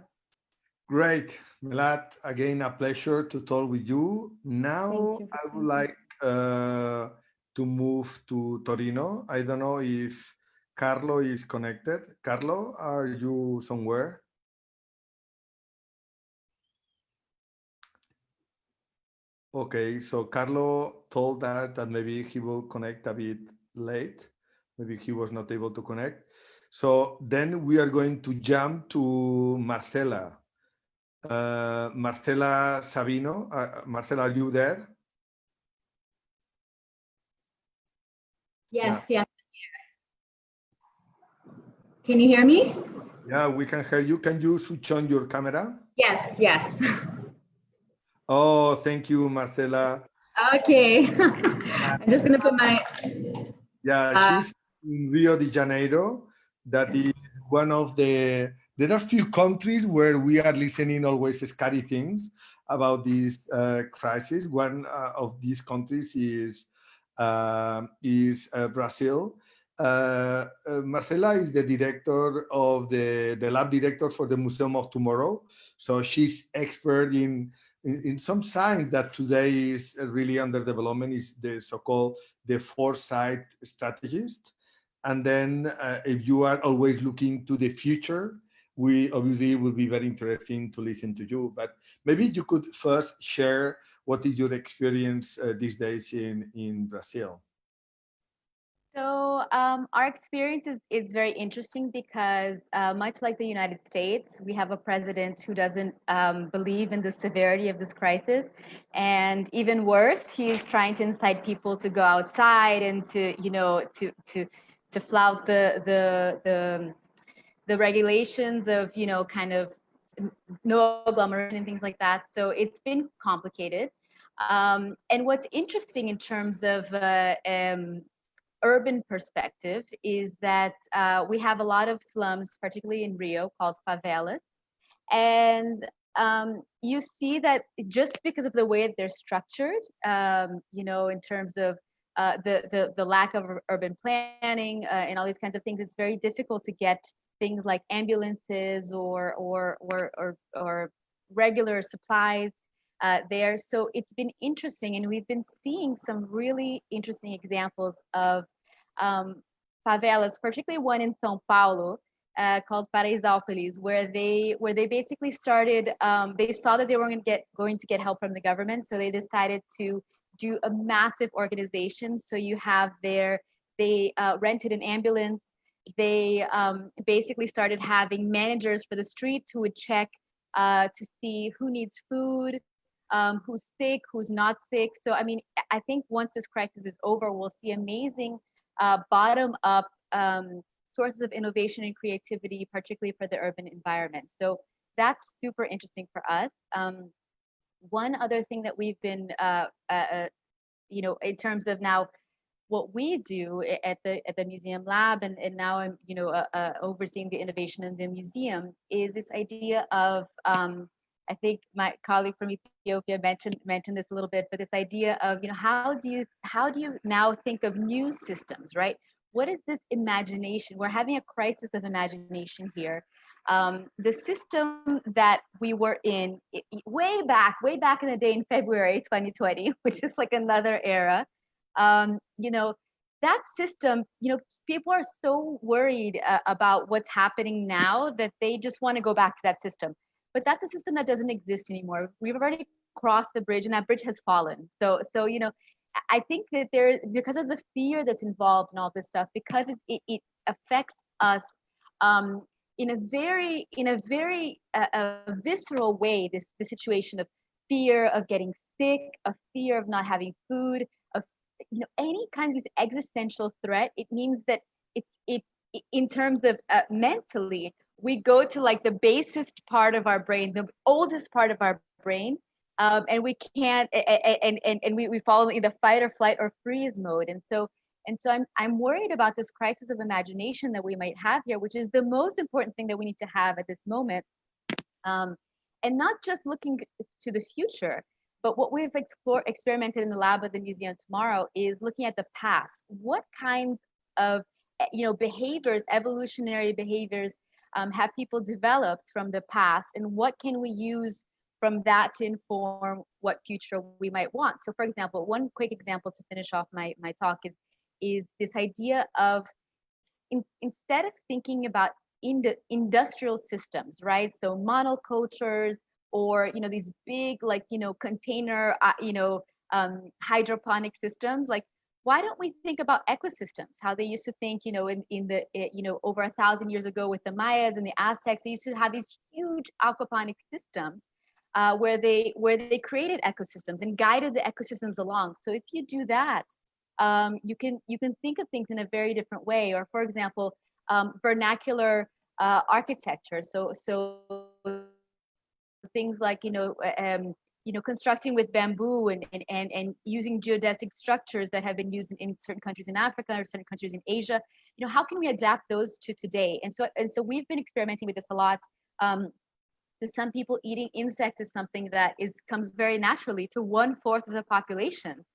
Great, Melat. Again, a pleasure to talk with you. Now, you, I would like to move to Torino. I don't know if Carlo is connected. Carlo, are you somewhere? Okay, so Carlo told that maybe he will connect a bit late. Maybe he was not able to connect. So then we are going to jump to Marcela. Marcela Sabino. Marcela, are you there? Yes, yeah. Can you hear me? Yeah, we can hear you. Can you switch on your camera? Yes, yes. Oh, thank you, Marcela. Okay. I'm just gonna put my... Yeah, she's in Rio de Janeiro. That is one of the... There are few countries where we are listening always scary things about this crisis. One of these countries is Brazil. Marcela is the director of the lab director for the Museum of Tomorrow. So she's expert in some science that today is really under development, is the so-called the foresight strategist. And then if you are always looking to the future, we obviously will be very interesting to listen to you. But maybe you could first share what is your experience these days in Brazil. So our experience is very interesting because much like the United States, we have a president who doesn't believe in the severity of this crisis. And even worse, he's trying to incite people to go outside and to, you know, to flout the regulations of, you know, kind of no agglomeration and things like that. So it's been complicated. And what's interesting in terms of urban perspective is that we have a lot of slums, particularly in Rio, called favelas. And you see that just because of the way they're structured, in terms of the lack of urban planning and all these kinds of things, it's very difficult to get things like ambulances or regular supplies there. So it's been interesting, and we've been seeing some really interesting examples of favelas, particularly one in São Paulo called Paraisópolis, where they basically started. They saw that they were going to get help from the government, so they decided to do a massive organization. So you have they rented an ambulance. They basically started having managers for the streets who would check to see who needs food, who's sick, who's not sick. So, I mean, I think once this crisis is over, we'll see amazing bottom-up sources of innovation and creativity, particularly for the urban environment. So that's super interesting for us. One other thing that we've been, in terms of now what we do at the museum lab, and now I'm, overseeing the innovation in the museum, is this idea of, I think my colleague from Ethiopia mentioned this a little bit, but this idea of, how do you now think of new systems, right? What is this imagination? We're having a crisis of imagination here. The system that we were in way back in the day in February 2020, which is like another era, that system, people are so worried about what's happening now that they just want to go back to that system. But that's a system that doesn't exist anymore. We've already crossed the bridge, and that bridge has fallen. So I think that because of the fear that's involved in all this stuff, because it affects us in a very visceral way, the situation of fear of getting sick, of fear of not having food, of any kind of existential threat. It means that it's in terms of mentally, we go to like the basest part of our brain, the oldest part of our brain, and we can't, and we fall in the fight or flight or freeze mode. And so I'm worried about this crisis of imagination that we might have here, which is the most important thing that we need to have at this moment, and not just looking to the future, but what we've experimented in the lab at the museum tomorrow is looking at the past. What kinds of behaviors, evolutionary behaviors, have people developed from the past, and what can we use from that to inform what future we might want? So, for example, one quick example to finish off my talk is this idea of instead of thinking about industrial systems, right? So monocultures or these big container hydroponic systems, like, why don't we think about ecosystems? How they used to think, in the over 1,000 years ago with the Mayas and the Aztecs, they used to have these huge aquaponic systems where they created ecosystems and guided the ecosystems along. So if you do that, you can think of things in a very different way. Or, for example, vernacular architecture. So things like constructing with bamboo and using geodesic structures that have been used in certain countries in Africa or certain countries in Asia. How can we adapt those to today? And so we've been experimenting with this a lot. To some people, eating insects is something that comes very naturally to 1/4 of the population,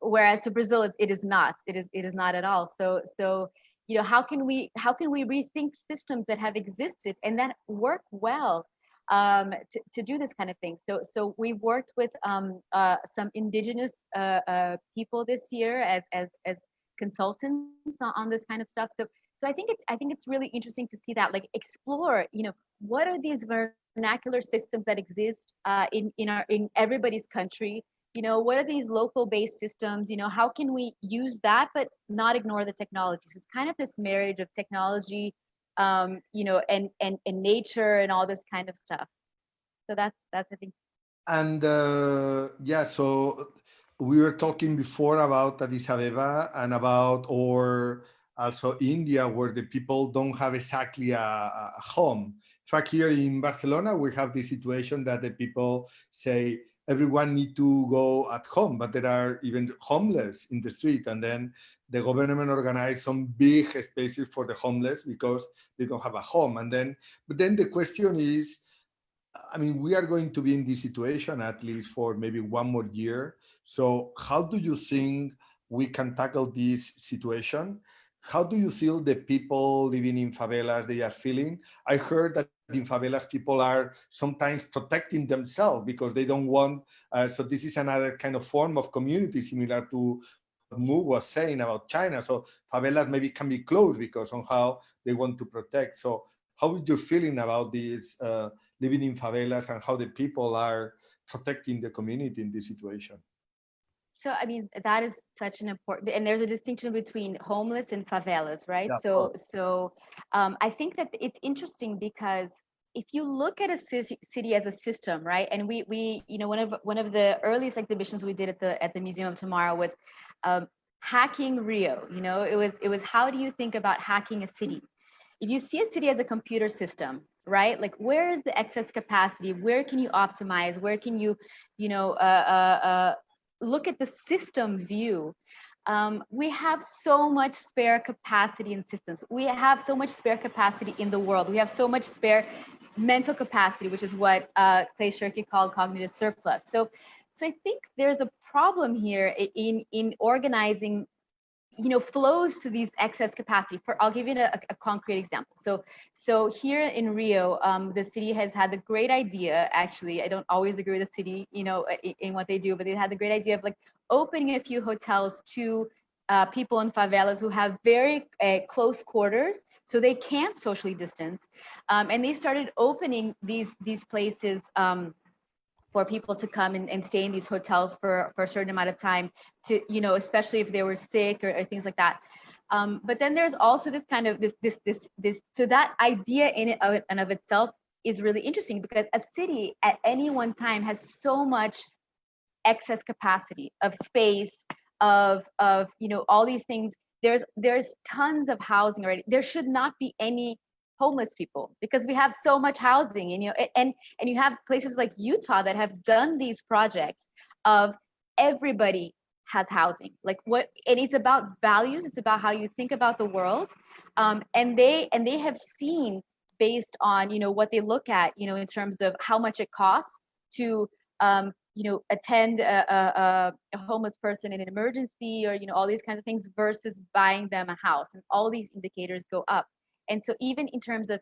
whereas to Brazil it is not. It is not at all. So how can we rethink systems that have existed and that work well? To do this kind of thing. So we've worked with some indigenous people this year as consultants on this kind of stuff. So I think it's really interesting to see that, like, explore, what are these vernacular systems that exist in everybody's country? What are these local based systems? How can we use that but not ignore the technology? So it's kind of this marriage of technology, and nature and all this kind of stuff. So that's I think. And so we were talking before about Addis Ababa and about, or also India, where the people don't have exactly a home. In fact, here in Barcelona, we have the situation that the people say everyone need to go at home, but there are even homeless in the street. And then the government organized some big spaces for the homeless because they don't have a home. But then the question is, I mean, we are going to be in this situation at least for maybe one more year. So how do you think we can tackle this situation? How do you feel the people living in favelas, they are feeling? I heard that in favelas, people are sometimes protecting themselves because they don't want, so this is another kind of form of community similar to what Mu was saying about China. So favelas maybe can be closed because somehow they want to protect. So how is your feeling about this living in favelas and how the people are protecting the community in this situation? So, I mean, that is such an important, and there's a distinction between homeless and favelas, right? Yeah, I think that it's interesting because if you look at a city as a system, right? And we you know, one of the earliest exhibitions we did at the Museum of Tomorrow was hacking Rio. You know, it was how do you think about hacking a city? If you see a city as a computer system, right? Like, where is the excess capacity? Where can you optimize? Where can you, you know, look at the system view? We have so much spare capacity in systems. We have so much spare capacity in the world. We have so much spare mental capacity, which is what Clay Shirky called cognitive surplus. So I think there's a problem here in organizing, you know, flows to these excess capacity. I'll give you a concrete example. So here in Rio, the city has had the great idea. Actually, I don't always agree with the city, you know, in what they do, but they had the great idea of like opening a few hotels to people in favelas who have very close quarters, so they can't socially distance, and they started opening these places. For people to come and stay in these hotels for a certain amount of time, to, you know, especially if they were sick or things like that. But then there's also this kind of this. So that idea in it and of itself is really interesting, because a city at any one time has so much excess capacity of space, of you know, all these things. There's tons of housing already. There should not be any homeless people because we have so much housing, and you know, and you have places like Utah that have done these projects of everybody has housing. Like, what, and it's about values, it's about how you think about the world, and they have seen, based on, you know, what they look at, you know, in terms of how much it costs to you know, attend a homeless person in an emergency, or, you know, all these kinds of things, versus buying them a house, and all these indicators go up. And so even in terms of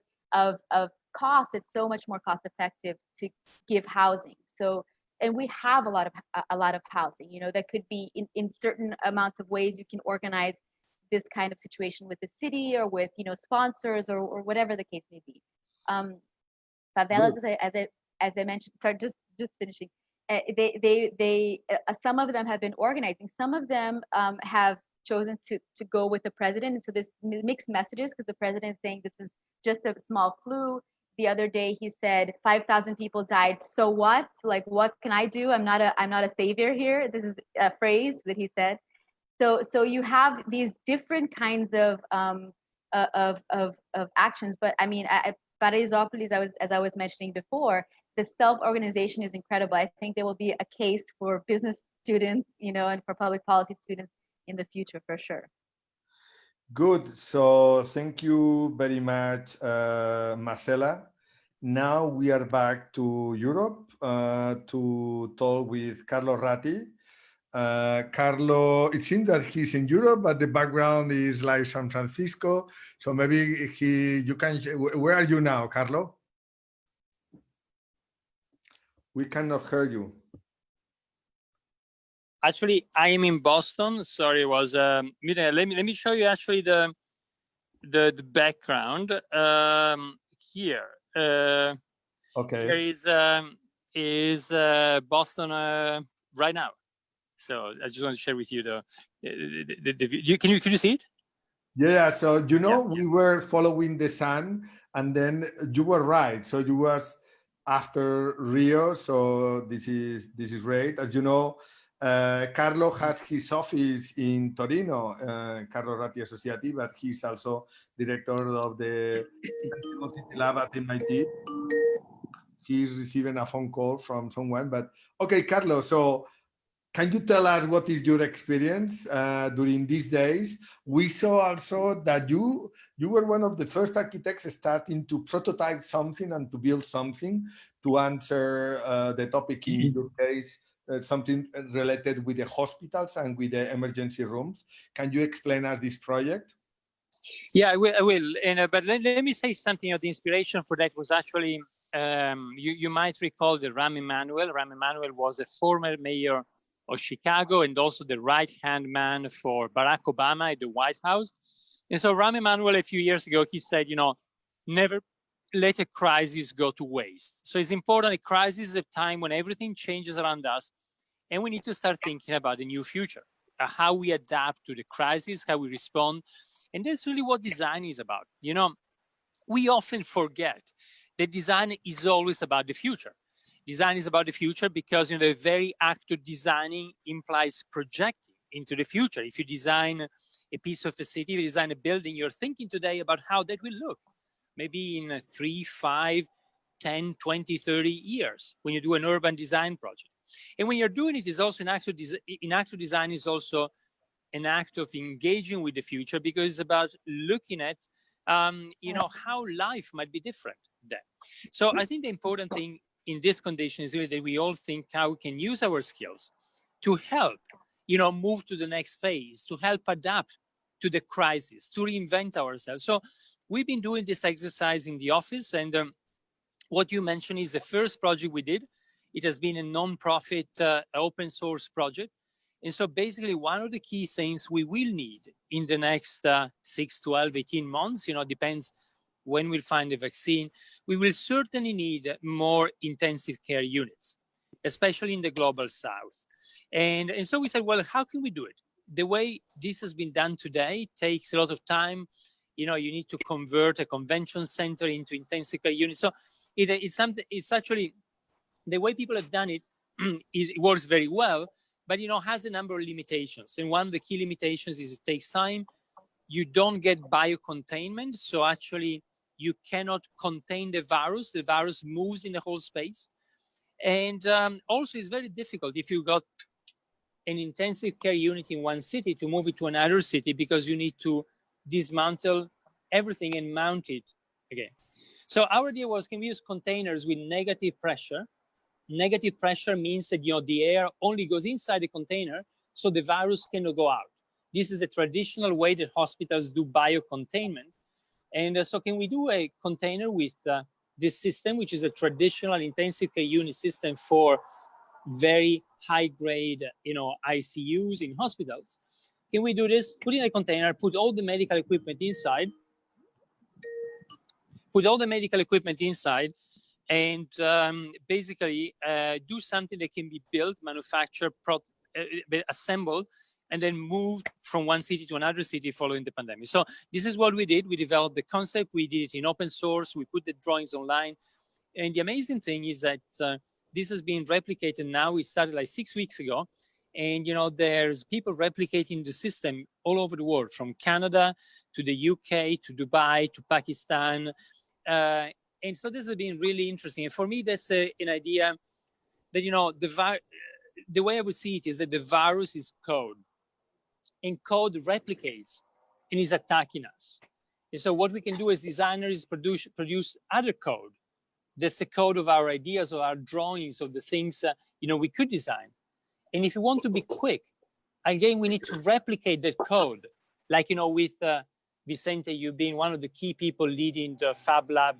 cost, it's so much more cost effective to give housing. So, and we have a lot of housing, you know, that could be in certain amounts of ways you can organize this kind of situation with the city, or with, you know, sponsors, or whatever the case may be. Favelas, as I mentioned, sorry, just finishing. They some of them have been organizing. Some of them have chosen to go with the president. And so there's mixed messages, because the president is saying this is just a small flu. The other day he said 5,000 people died. So what? Like, what can I do? I'm not a savior here. This is a phrase that he said. So you have these different kinds of actions. But I mean, Paraisópolis, as I was mentioning before, the self-organization is incredible. I think there will be a case for business students, you know, and for public policy students in the future, for sure. Good. So thank you very much, Marcela. Now we are back to Europe to talk with Carlo Ratti. Carlo, it seems that he's in Europe, but the background is like San Francisco. So maybe you can, where are you now, Carlo? We cannot hear you. Actually, I am in Boston. Sorry, it was muted. Let me show you actually the background here. Okay. Here is Boston right now. So I just want to share with you the can you see it? Yeah. So you know, we were following the sun, and then you were right. So you was after Rio. So this is great. As you know, Carlo has his office in Torino, Carlo Ratti Associati, but he's also director of the City Lab at MIT. He's receiving a phone call from someone, but okay, Carlo. So can you tell us what is your experience during these days? We saw also that you were one of the first architects starting to prototype something and to build something to answer the topic in your case, something related with the hospitals and with the emergency rooms. Can you explain us this project? Yeah, I will. And, but let me say something. The inspiration for that was actually, you might recall the Rahm Emanuel. Rahm Emanuel was the former mayor of Chicago and also the right-hand man for Barack Obama at the White House. And so Rahm Emanuel, a few years ago, he said, never let a crisis go to waste. So it's important. A crisis is a time when everything changes around us, and we need to start thinking about the new future, how we adapt to the crisis, how we respond. And that's really what design is about. We often forget that design is always about the future. Design is about the future because the very act of designing implies projecting into the future. If you design a piece of a city, if you design a building, you're thinking today about how that will look. Maybe in 3, 5, 10, 20, 30 years when you do an urban design project. And when you're doing it, is also an act of design is also an act of engaging with the future, because it's about looking at how life might be different then. So I think the important thing in this condition is really that we all think how we can use our skills to help, move to the next phase, to help adapt to the crisis, to reinvent ourselves. So we've been doing this exercise in the office, and what you mentioned is the first project we did. It has been a non-profit open source project. And so basically one of the key things we will need in the next 6, 12, 18 months, depends when we'll find a vaccine, we will certainly need more intensive care units, especially in the global south. And so we said, well, how can we do it? The way this has been done today takes a lot of time. You need to convert a convention center into intensive care units. So it's actually, the way people have done it, it works very well, but has a number of limitations. And one of the key limitations is it takes time. You don't get biocontainment. So actually you cannot contain the virus. The virus moves in the whole space. And also it's very difficult if you got an intensive care unit in one city to move it to another city, because you need to dismantle everything and mount it again. So our idea was, can we use containers with negative pressure? Negative pressure means that the air only goes inside the container, so the virus cannot go out. This is the traditional way that hospitals do biocontainment. And so can we do a container with this system, which is a traditional intensive care unit system for very high grade, ICUs in hospitals? Can we do this? Put in a container, put all the medical equipment inside, and basically do something that can be built, manufactured, assembled, and then moved from one city to another city following the pandemic. So this is what we did. We developed the concept. We did it in open source. We put the drawings online. And the amazing thing is that this has been replicated now. We started like 6 weeks ago. And, there's people replicating the system all over the world, from Canada to the UK, to Dubai, to Pakistan. And so this has been really interesting. And for me, that's an idea that, the way I would see it is that the virus is code. And code replicates and is attacking us. And so what we can do as designers is produce other code. That's the code of our ideas, of our drawings, of the things we could design. And if you want to be quick, again, we need to replicate that code. Like, with Vicente, you've been one of the key people leading the Fab Lab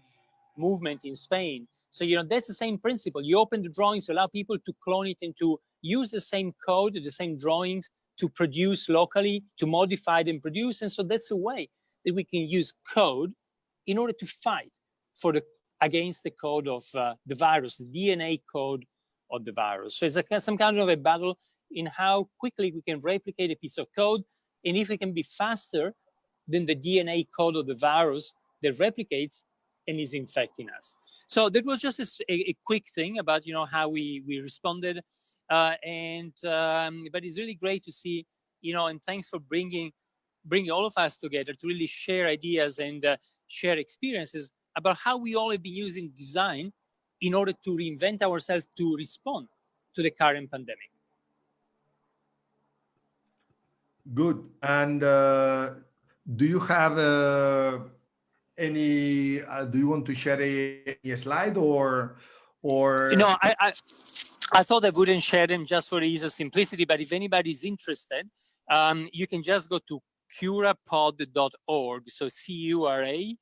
movement in Spain. So, that's the same principle. You open the drawings, allow people to clone it and to use the same code, the same drawings, to produce locally, to modify them, produce. And so that's a way that we can use code in order to fight against the code of the virus, the DNA code of the virus. So it's some kind of a battle in how quickly we can replicate a piece of code, and if we can be faster than the DNA code of the virus that replicates and is infecting us. So that was just a quick thing about how we responded, but it's really great to see, and thanks for bringing all of us together to really share ideas and share experiences about how we all have been using design in order to reinvent ourselves to respond to the current pandemic. Good. And do you have any? Do you want to share any slide or? No, I thought I wouldn't share them just for the ease of simplicity. But if anybody's interested, you can just go to curapod.org. So CURA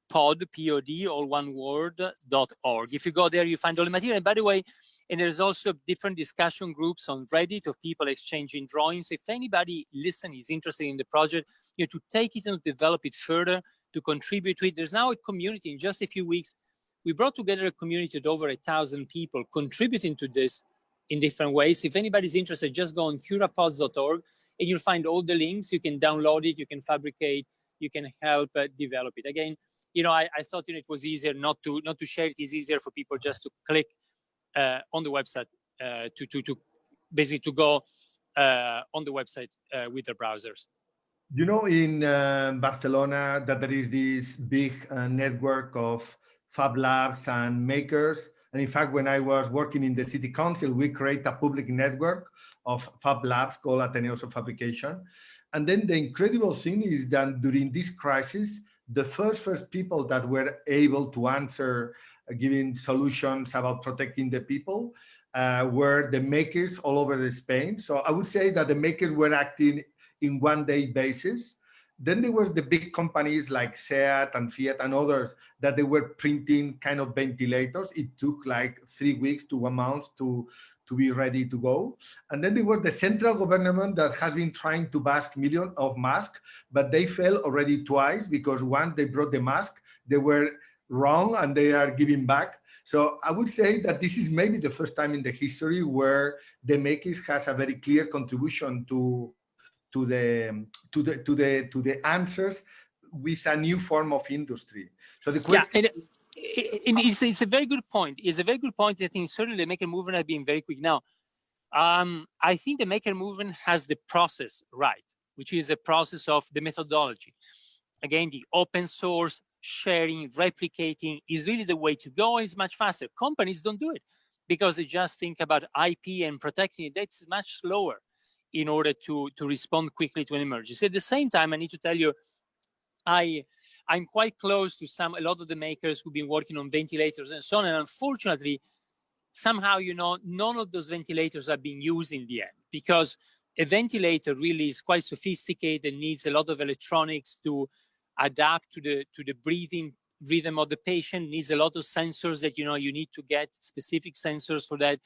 pod, P-O-D, all one word, .org. If you go there, you find all the material. And by the way, and there's also different discussion groups on Reddit of people exchanging drawings. If anybody listening is interested in the project, you know, to take it and develop it further, to contribute to it. There's now a community. In just a few weeks, we brought together a community of over 1,000 people contributing to this in different ways. If anybody's interested, just go on curapods.org and you'll find all the links. You can download it, you can fabricate, you can help develop it. Again, you know, I thought, you know, it was easier not to share it. It's easier for people just to click on the website to basically to go on the website with their browsers. You know, in Barcelona, that there is this big network of fab labs and makers. And in fact, when I was working in the city council, we create a public network of fab labs called Ateneos of Fabrication. And then the incredible thing is that during this crisis, the first people that were able to answer giving solutions about protecting the people were the makers all over Spain. So I would say that the makers were acting in one-day basis. Then there was the big companies like SEAT and Fiat and others that they were printing kind of ventilators. It took like 3 weeks to 1 month to be ready to go. And then there was the central government that has been trying to buy millions of masks, but they failed already twice because once they brought the mask, they were wrong and they are giving back. So I would say that this is maybe the first time in the history where the makers has a very clear contribution to the answers with a new form of industry. So the question, yeah, and it's a very good point. It's a very good point. I think certainly the maker movement has been very quick now. I think the maker movement has the process right, which is the process of the methodology. Again, the open source, sharing, replicating is really the way to go. And it's much faster. Companies don't do it because they just think about IP and protecting it. That's much slower in order to respond quickly to an emergency. At the same time, I need to tell you, I'm quite close to a lot of the makers who've been working on ventilators and so on. And unfortunately, somehow, you know, none of those ventilators are being used in the end because a ventilator really is quite sophisticated and needs a lot of electronics to adapt to the breathing rhythm of the patient, needs a lot of sensors that, you know, you need to get specific sensors for that.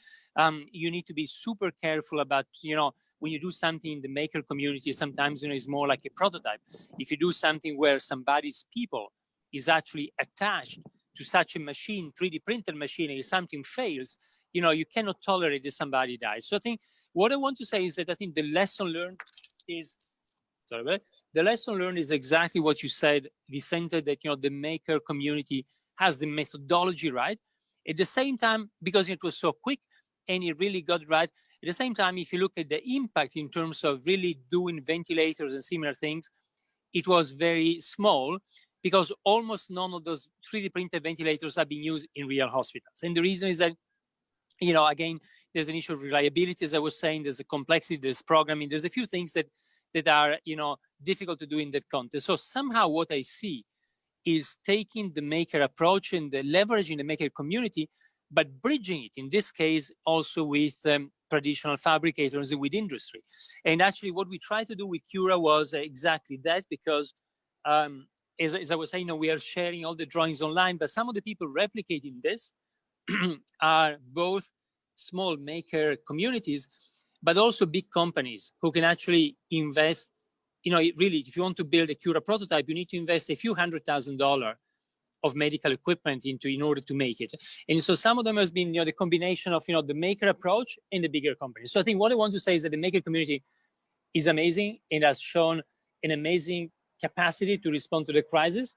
You need to be super careful about, you know, when you do something in the maker community, sometimes, you know, it's more like a prototype. If you do something where somebody's people is actually attached to such a machine, 3D printed machine, and if something fails, you know, you cannot tolerate that somebody dies. So I think what I want to say is that I think the lesson learned is, the lesson learned is exactly what you said, Vicente, that, you know, the maker community has the methodology right. At the same time, because it was so quick and it really got right, at the same time, if you look at the impact in terms of really doing ventilators and similar things, it was very small because almost none of those 3D printed ventilators are being used in real hospitals. And the reason is that, you know, again, there's an issue of reliability, as I was saying, there's a complexity, there's programming, there's a few things that are, you know, difficult to do in that context. So somehow what I see is taking the maker approach and the leveraging the maker community, but bridging it, in this case, also with traditional fabricators with industry. And actually what we tried to do with Cura was exactly that, because as I was saying, you know, we are sharing all the drawings online, but some of the people replicating this are both small maker communities, but also big companies who can actually invest. You know, really, if you want to build a Cura prototype, you need to invest a few $100,000 of medical equipment in order to make it. And so some of them has been, you know, the combination of, you know, the maker approach and the bigger companies. So I think what I want to say is that the maker community is amazing and has shown an amazing capacity to respond to the crisis.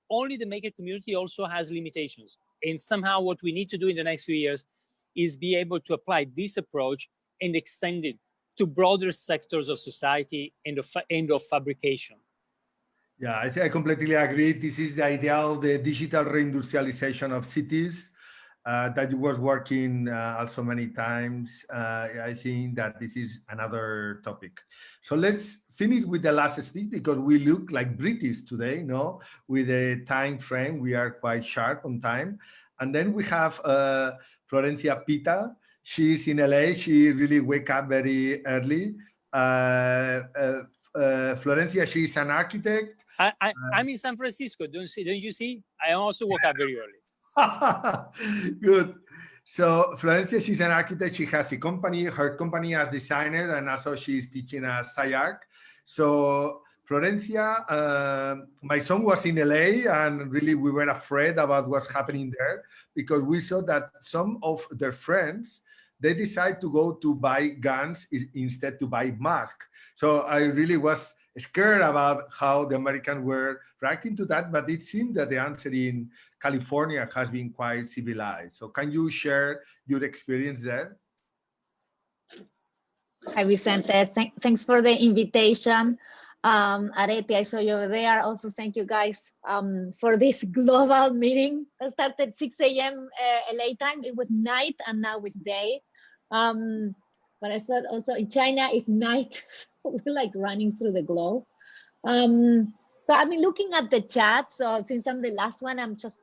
Only the maker community also has limitations. And somehow what we need to do in the next few years is be able to apply this approach and extend it to broader sectors of society and of fabrication. Yeah, I think I completely agree. This is the idea of the digital reindustrialization of cities. that you was working also many times. I think that this is another topic. So let's finish with the last speech, because we look like British today, no? With a time frame, we are quite sharp on time. And then we have Florencia Pita. She's in LA. She really wake up very early. Florencia, she's an architect. I'm in San Francisco. Don't you see? I also woke up very early. Good. So Florencia, she's an architect. She has a company, her company as designer, and also she's teaching at SciArc. So Florencia, my son was in LA, and really we were afraid about what's happening there, because we saw that some of their friends, they decide to go to buy guns instead to buy masks. So I really was scared about how the Americans were reacting to that, but it seemed that the answer in California has been quite civilized. So can you share your experience there? Hi, Vicente. Thanks for the invitation. Areti, I saw you over there. Also, thank you guys for this global meeting. It started 6 a.m. LA time. It was night, and now it's day. But I saw also in China it's night. So we're like running through the globe. So I've been looking at the chat. So since I'm the last one, I'm just,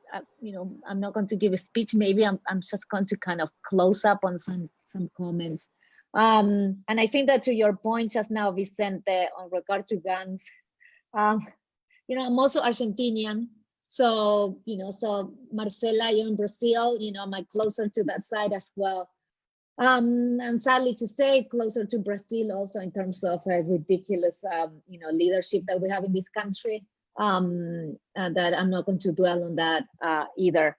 I'm not going to give a speech. Maybe I'm just going to kind of close up on some comments. And I think that to your point just now, Vicente, on regard to guns, I'm also Argentinian. So, so Marcela, you're in Brazil, I'm closer to that side as well. And sadly to say, closer to Brazil also in terms of a ridiculous, leadership that we have in this country, and that I'm not going to dwell on that either.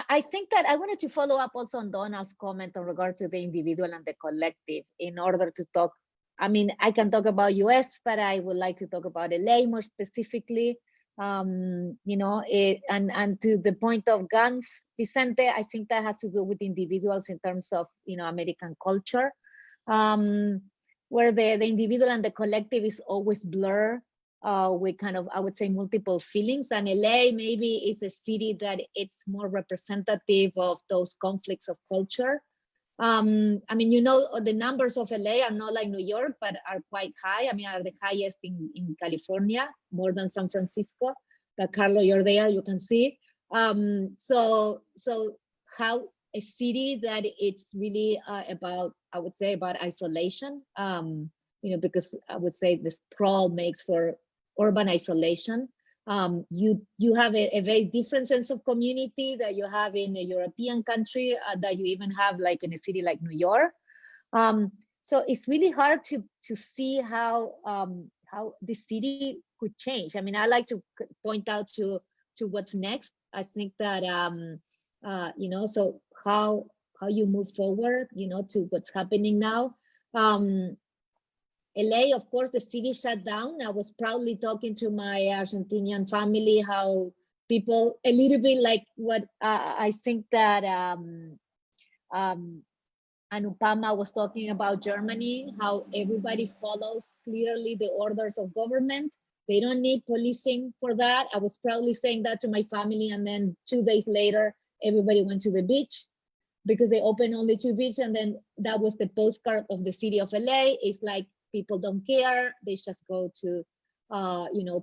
I think that I wanted to follow up also on Donald's comment on regard to the individual and the collective in order to talk. I mean, I can talk about US, but I would like to talk about LA more specifically. And to the point of guns, Vicente, I think that has to do with individuals in terms of, American culture, where the individual and the collective is always blurred with kind of, I would say, multiple feelings. And LA maybe is a city that it's more representative of those conflicts of culture. I mean, the numbers of LA are not like New York, but are quite high. I mean, are the highest in California, more than San Francisco. But Carlo, you're there, you can see. So how a city that it's really about, I would say, about isolation, because I would say the sprawl makes for urban isolation. You have a very different sense of community that you have in a European country, that you even have like in a city like New York. So it's really hard to see how the city could change. I mean, I like to point out to what's next. I think that so how you move forward, to what's happening now. LA, of course, the city shut down. I was proudly talking to my Argentinian family, how people, a little bit like what I think that Pama was talking about Germany, how everybody follows clearly the orders of government. They don't need policing for that. I was proudly saying that to my family, and then 2 days later, everybody went to the beach because they opened only 2 beaches, and then that was the postcard of the city of LA. It's like, people don't care. They just go to,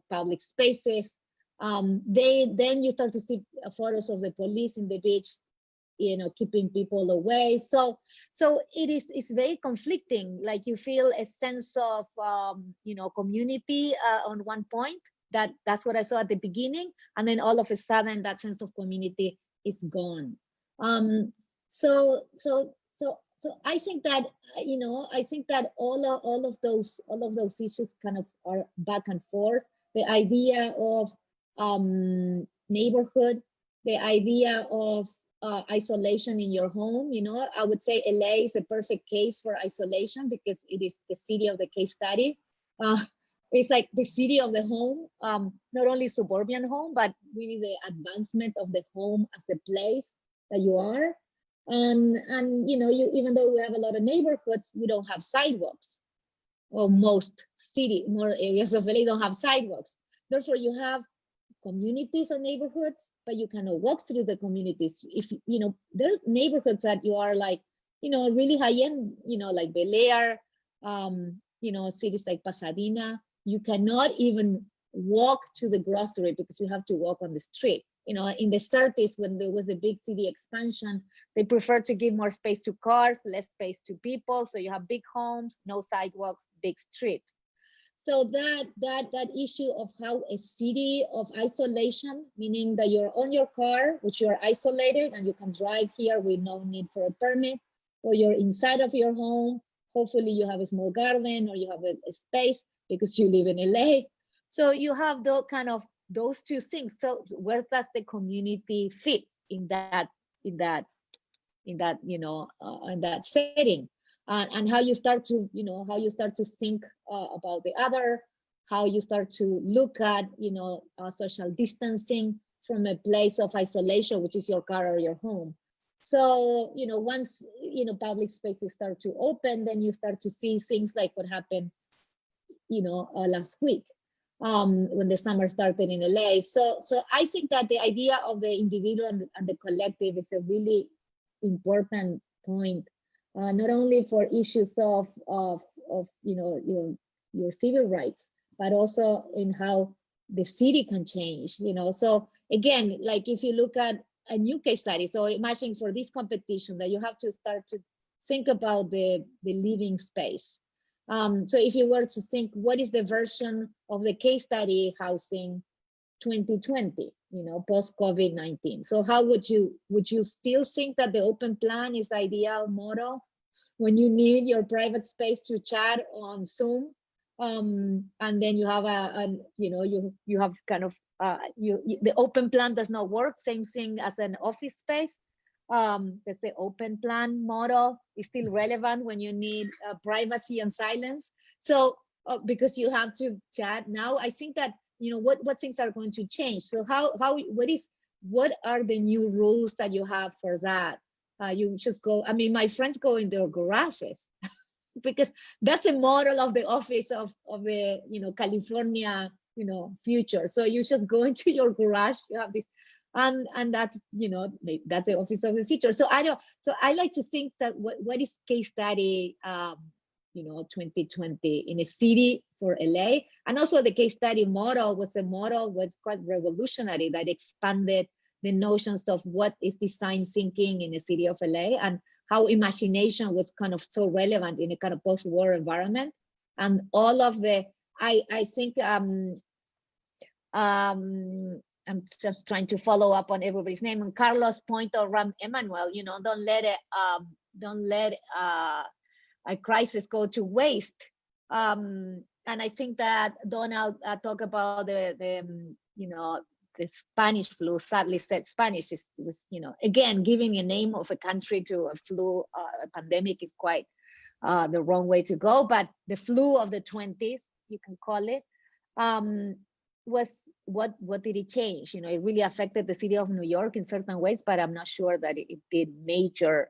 public spaces. Then you start to see photos of the police in the beach, keeping people away. So it's very conflicting. Like you feel a sense of, community on one point. That's what I saw at the beginning, and then all of a sudden that sense of community is gone. So I think that all of those issues kind of are back and forth. The idea of neighborhood, the idea of isolation in your home. I would say LA is the perfect case for isolation because it is the city of the case study. It's like the city of the home, not only suburban home, but really the advancement of the home as a place that you are. And even though we have a lot of neighborhoods, we don't have sidewalks, or more areas of LA don't have sidewalks. Therefore, you have communities or neighborhoods, but you cannot walk through the communities. If you know, there's neighborhoods that you are like, you know, really high end, you know, like Bel Air, you know, cities like Pasadena. You cannot even walk to the grocery because you have to walk on the street. You know, in the 30s, when there was a big city expansion, they preferred to give more space to cars, less space to people. So you have big homes, no sidewalks, big streets. So that issue of how a city of isolation, meaning that you're on your car, which you're isolated and you can drive here with no need for a permit, or you're inside of your home. Hopefully you have a small garden or you have a space because you live in LA. So you have the kind of those two things. So where does the community fit in that you know, in that setting? And how you start to, you know, how you start to think about the other, how you start to look at, you know, social distancing from a place of isolation, which is your car or your home. So, you know, once, you know, public spaces start to open, then you start to see things like what happened, you know, last week when the summer started in LA. So I think that the idea of the individual and the collective is a really important point. Not only for issues of you know, your civil rights, but also in how the city can change, you know. So again, like if you look at a new case study, so imagine for this competition that you have to start to think about the living space. So if you were to think, what is the version of the case study housing 2020, you know, post-COVID-19. So how would you still think that the open plan is the ideal model when you need your private space to chat on Zoom? And then you have you know, you have kind of, the open plan does not work, same thing as an office space. Let's say open plan model is still relevant when you need privacy and silence. So because you have to chat now, I think that, you know, what things are going to change. So what are the new rules that you have for that? You just go, I mean, my friends go in their garages because that's a model of the office of the, you know, California, you know, future. So you just go into your garage, you have this, and that's, you know, that's the office of the future. So I like to think that what is case study, you know, 2020 in a city for LA. And also the case study model was quite revolutionary, that expanded the notions of what is design thinking in the city of LA and how imagination was kind of so relevant in a kind of post-war environment. And all of the, I think, I'm just trying to follow up on everybody's name, and Carlos' point around Emmanuel, you know, don't let a crisis go to waste. And I think that Donald talked about the you know, the Spanish flu. Sadly said Spanish was, you know, again, giving a name of a country to a flu pandemic is quite the wrong way to go. But the flu of the 20s, you can call it, was what did it change? You know, it really affected the city of New York in certain ways, but I'm not sure that it did major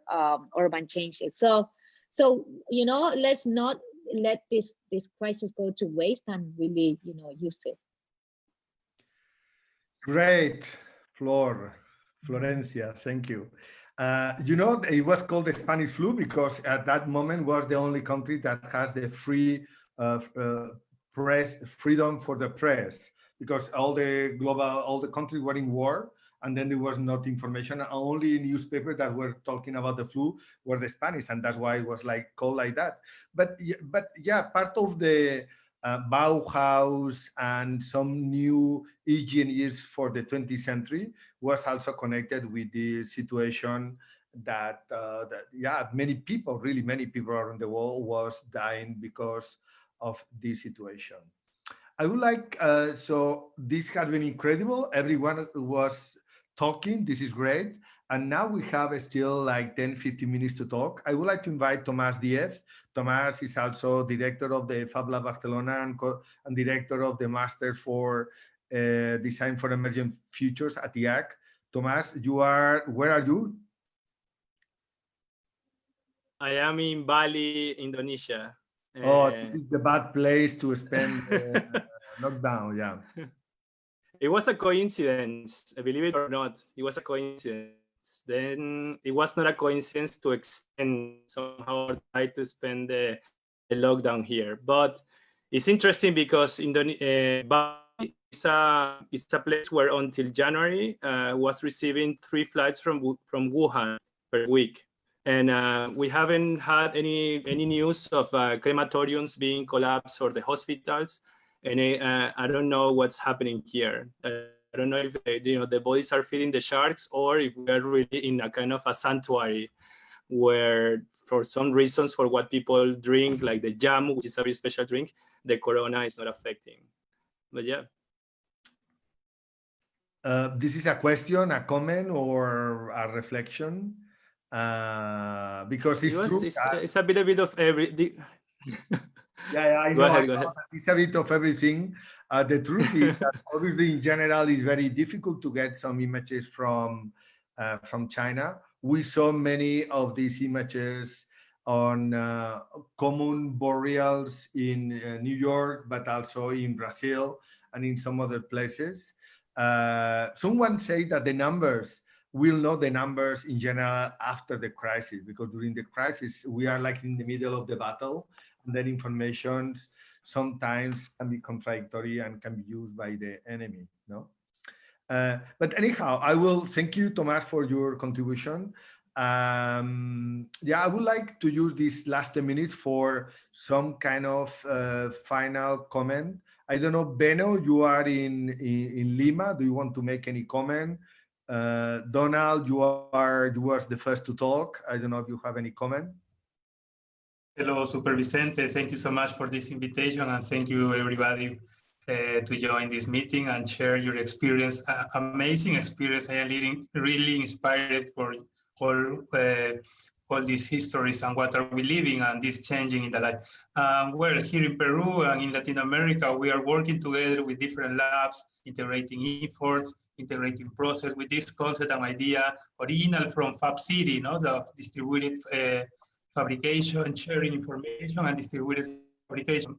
urban changes. So you know, let's not let this crisis go to waste and really, you know, use it. Great, Florencia, thank you. You know, it was called the Spanish flu because at that moment was the only country that has the free press, freedom for the press, because all the countries were in war, and then there was not information. Only newspapers that were talking about the flu were the Spanish, and that's why it was like called like that. But yeah, part of the Bauhaus and some new engineers for the 20th century was also connected with the situation that yeah, many people, really many people around the world was dying because of this situation. I would like, so this has been incredible. Everyone was talking, this is great. And now we have still like 10, 15 minutes to talk. I would like to invite Tomas Diaz. Tomas is also director of the Fab Lab Barcelona and director of the Master for Design for Emerging Futures at IAAC. Tomas, where are you? I am in Bali, Indonesia. Oh, this is the bad place to spend lockdown, yeah. it was a coincidence, believe it or not, it was a coincidence. Then it was not a coincidence to extend somehow or try to spend the lockdown here. But it's interesting because Bali is a place where until January was receiving 3 flights from Wuhan per week. And we haven't had any news of crematoriums being collapsed or the hospitals. And I don't know what's happening here. I don't know if the bodies are feeding the sharks or if we are really in a kind of a sanctuary where, for some reasons, for what people drink, like the jam, which is a very special drink, the corona is not affecting. But yeah. This is a question, a comment, or a reflection, because it's true. It's a bit of every. Yeah, I know. Go ahead. It's a bit of everything. The truth is that obviously, in general, it's very difficult to get some images from China. We saw many of these images on common burials in New York, but also in Brazil and in some other places. Someone said that the numbers will know the numbers in general after the crisis, because during the crisis, we are like in the middle of the battle, and then information sometimes can be contradictory and can be used by the enemy, no? But anyhow, I will thank you, Tomas, for your contribution. Yeah, I would like to use these last 10 minutes for some kind of final comment. I don't know, Beno, you are in Lima. Do you want to make any comment? Donald, you was the first to talk. I don't know if you have any comment. Hello, Super Vicente. Thank you so much for this invitation, and thank you everybody to join this meeting and share your experience. Amazing experience. I am really inspired for all these histories and what are we living and this changing in the life. Well, here in Peru and in Latin America, we are working together with different labs, integrating efforts, integrating process with this concept and idea, original from Fab City, the distributed fabrication, sharing information, and distributed fabrication.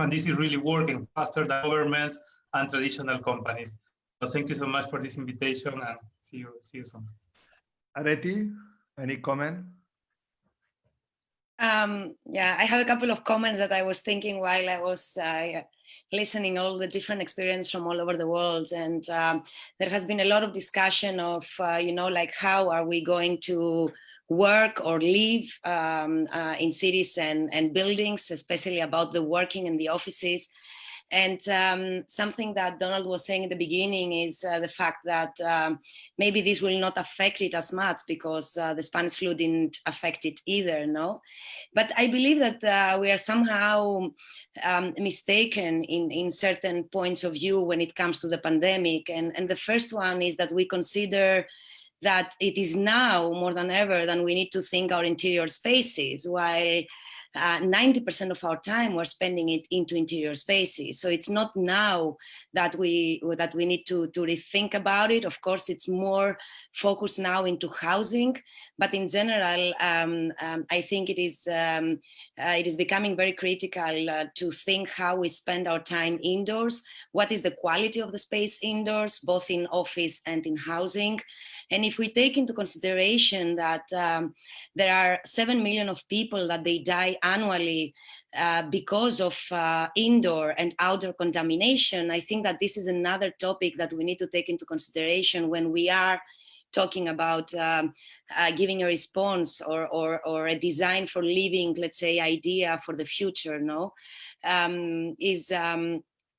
And this is really working faster than governments and traditional companies. So thank you so much for this invitation, and see you soon. Areti, any comment? Yeah, I have a couple of comments that I was thinking while I was listening all the different experience from all over the world. And there has been a lot of discussion of, like how are we going to work or live in cities and buildings, especially about the working in the offices. And something that Donald was saying in the beginning is the fact that maybe this will not affect it as much because the Spanish flu didn't affect it either, no? But I believe that we are somehow mistaken in certain points of view when it comes to the pandemic. And the first one is that we consider that it is now more than ever that we need to think our interior spaces, while 90% of our time we're spending it into interior spaces. So it's not now that we need to rethink about it. Of course, it's more focused now into housing, but in general, I think it is becoming very critical to think how we spend our time indoors. What is the quality of the space indoors, both in office and in housing? And if we take into consideration that there are 7 million of people that they die annually because of indoor and outdoor contamination, I think that this is another topic that we need to take into consideration when we are talking about giving a response or a design for living, let's say, idea for the future, no?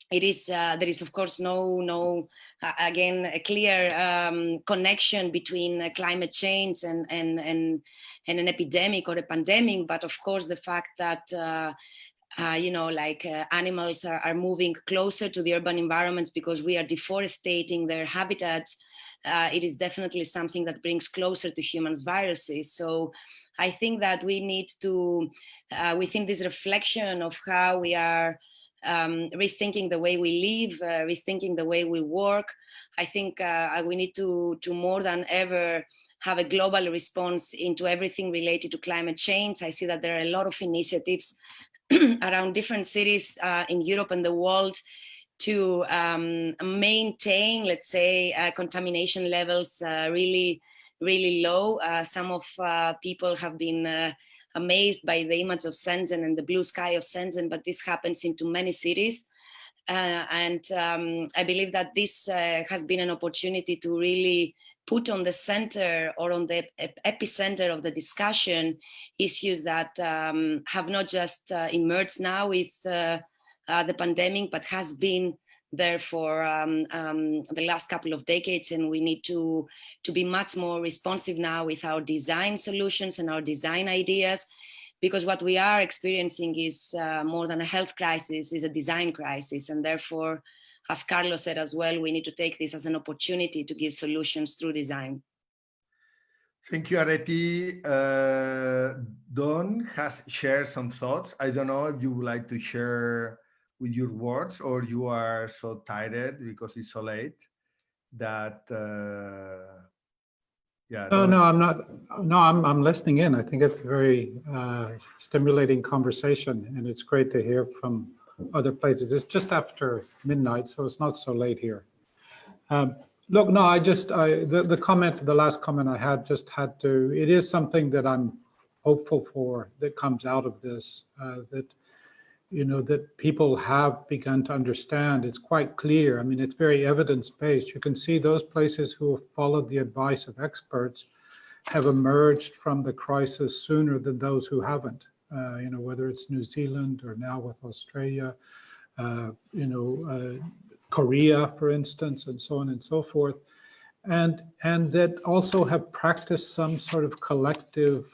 There is of course no again a clear connection between climate change and an epidemic or a pandemic, but of course the fact that animals are moving closer to the urban environments because we are deforesting their habitats, it is definitely something that brings closer to humans viruses. So I think that we need to within this reflection of how we are rethinking the way we live, rethinking the way we work. I think we need to more than ever have a global response into everything related to climate change. I see that there are a lot of initiatives around different cities in Europe and the world to maintain, let's say, contamination levels really low. Some of people have been amazed by the image of Shenzhen and the blue sky of Shenzhen, but this happens into many cities. I believe that this has been an opportunity to really put on the center or on the epicenter of the discussion issues that have not just emerged now with the pandemic, but has been there for the last couple of decades, and we need to be much more responsive now with our design solutions and our design ideas, because what we are experiencing is more than a health crisis, is a design crisis, and therefore, as Carlos said as well, we need to take this as an opportunity to give solutions through design. Thank you, Areti. Don has shared some thoughts. I don't know if you would like to share with your words, or you are so tired because it's so late that yeah. No, I'm not. No, I'm listening in. I think it's a very stimulating conversation, and it's great to hear from other places. It's just after midnight, so it's not so late here. Look, no, the last comment I had just had to, it is something that I'm hopeful for that comes out of this, that, you know, that people have begun to understand. It's quite clear. I mean, it's very evidence-based. You can see those places who have followed the advice of experts have emerged from the crisis sooner than those who haven't. You know, whether it's New Zealand or now with Australia, Korea, for instance, and so on and so forth. And that also have practiced some sort of collective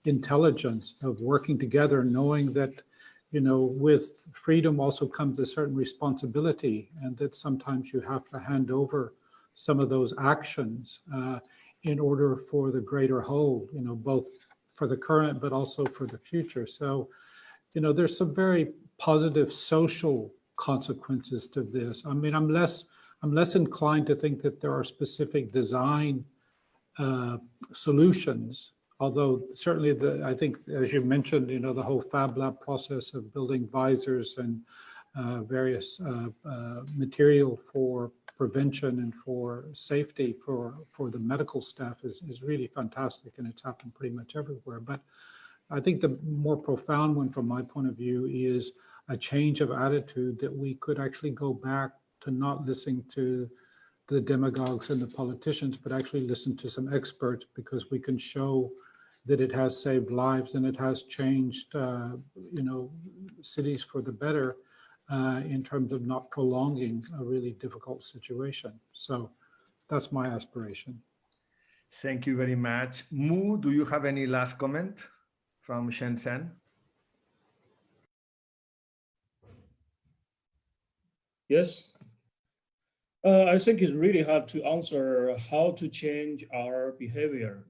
intelligence of working together, knowing that, you know, with freedom also comes a certain responsibility, and that sometimes you have to hand over some of those actions in order for the greater whole, you know, both for the current, but also for the future. So, you know, there's some very positive social consequences to this. I mean, I'm less inclined to think that there are specific design solutions, although certainly I think, as you mentioned, you know, the whole Fab Lab process of building visors and various material for prevention and for safety for the medical staff is really fantastic, and it's happened pretty much everywhere. But I think the more profound one from my point of view is a change of attitude, that we could actually go back to not listening to the demagogues and the politicians, but actually listen to some experts, because we can show that it has saved lives and it has changed, you know, cities for the better in terms of not prolonging a really difficult situation. So that's my aspiration. Thank you very much. Mu, do you have any last comment from Shenzhen? Yes. I think it's really hard to answer how to change our behavior.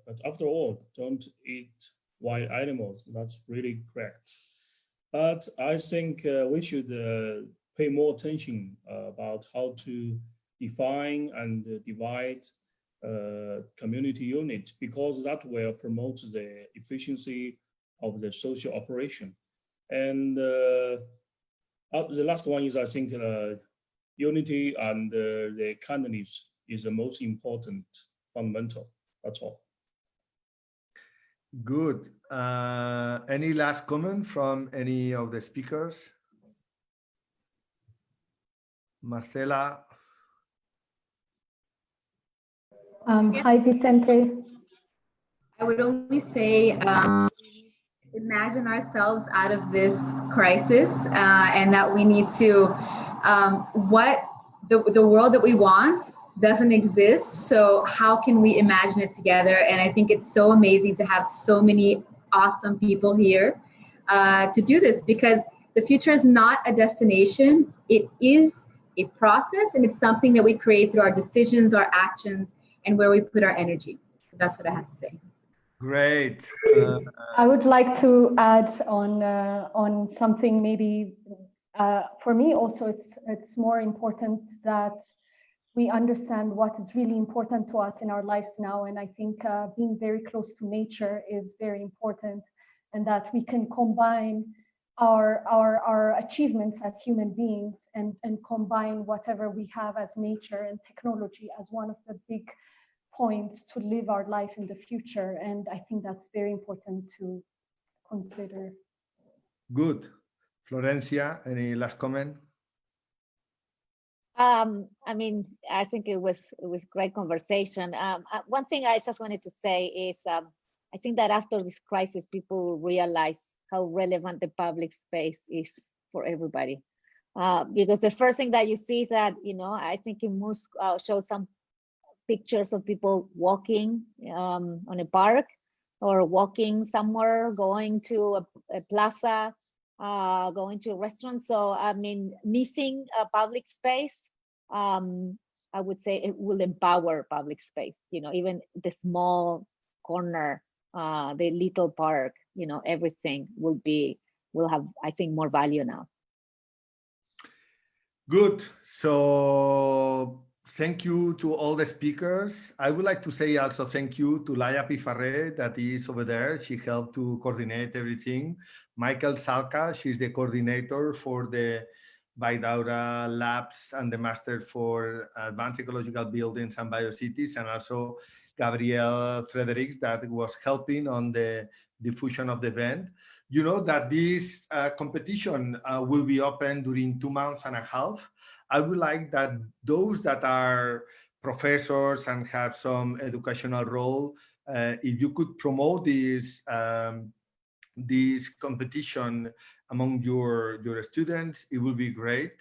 But after all, don't eat wild animals. That's really correct. But I think we should pay more attention about how to define and divide community unit, because that will promote the efficiency of the social operation. And the last one is, I think, unity and the kindness is the most important fundamental. That's all. Good. Any last comment from any of the speakers? Marcela? Hi, Vicente. I would only say, imagine ourselves out of this crisis, and that we need to, what the world that we want doesn't exist. So how can we imagine it together? And I think it's so amazing to have so many awesome people here to do this, because the future is not a destination. It is a process, and it's something that we create through our decisions, our actions, and where we put our energy. That's what I have to say. Great. I would like to add on something maybe for me also. It's more important that we understand what is really important to us in our lives now, and I think being very close to nature is very important, and that we can combine our achievements as human beings and combine whatever we have as nature and technology as one of the big points to live our life in the future. And I think that's very important to consider. Good. Florencia, any last comment? I mean, I think it was great conversation. One thing I just wanted to say is, I think that after this crisis, people will realize how relevant the public space is for everybody. Because the first thing that you see is that, you know, I think in Musk shows some pictures of people walking on a park or walking somewhere, going to a plaza, going to a restaurant. So, I mean, missing a public space, I would say it will empower public space, you know, even the small corner, the little park, you know, everything will have, I think, more value now. Good. So thank you to all the speakers. I would like to say also thank you to Laia Pifarré that is over there. She helped to coordinate everything. Michael Salka, she's the coordinator for the Baidaura Labs and the Master for Advanced Ecological Buildings and Biocities, and also Gabriel Fredericks that was helping on the diffusion of the event. You know that this competition will be open during 2.5 months. I would like that those that are professors and have some educational role, if you could promote this competition among your students, it will be great.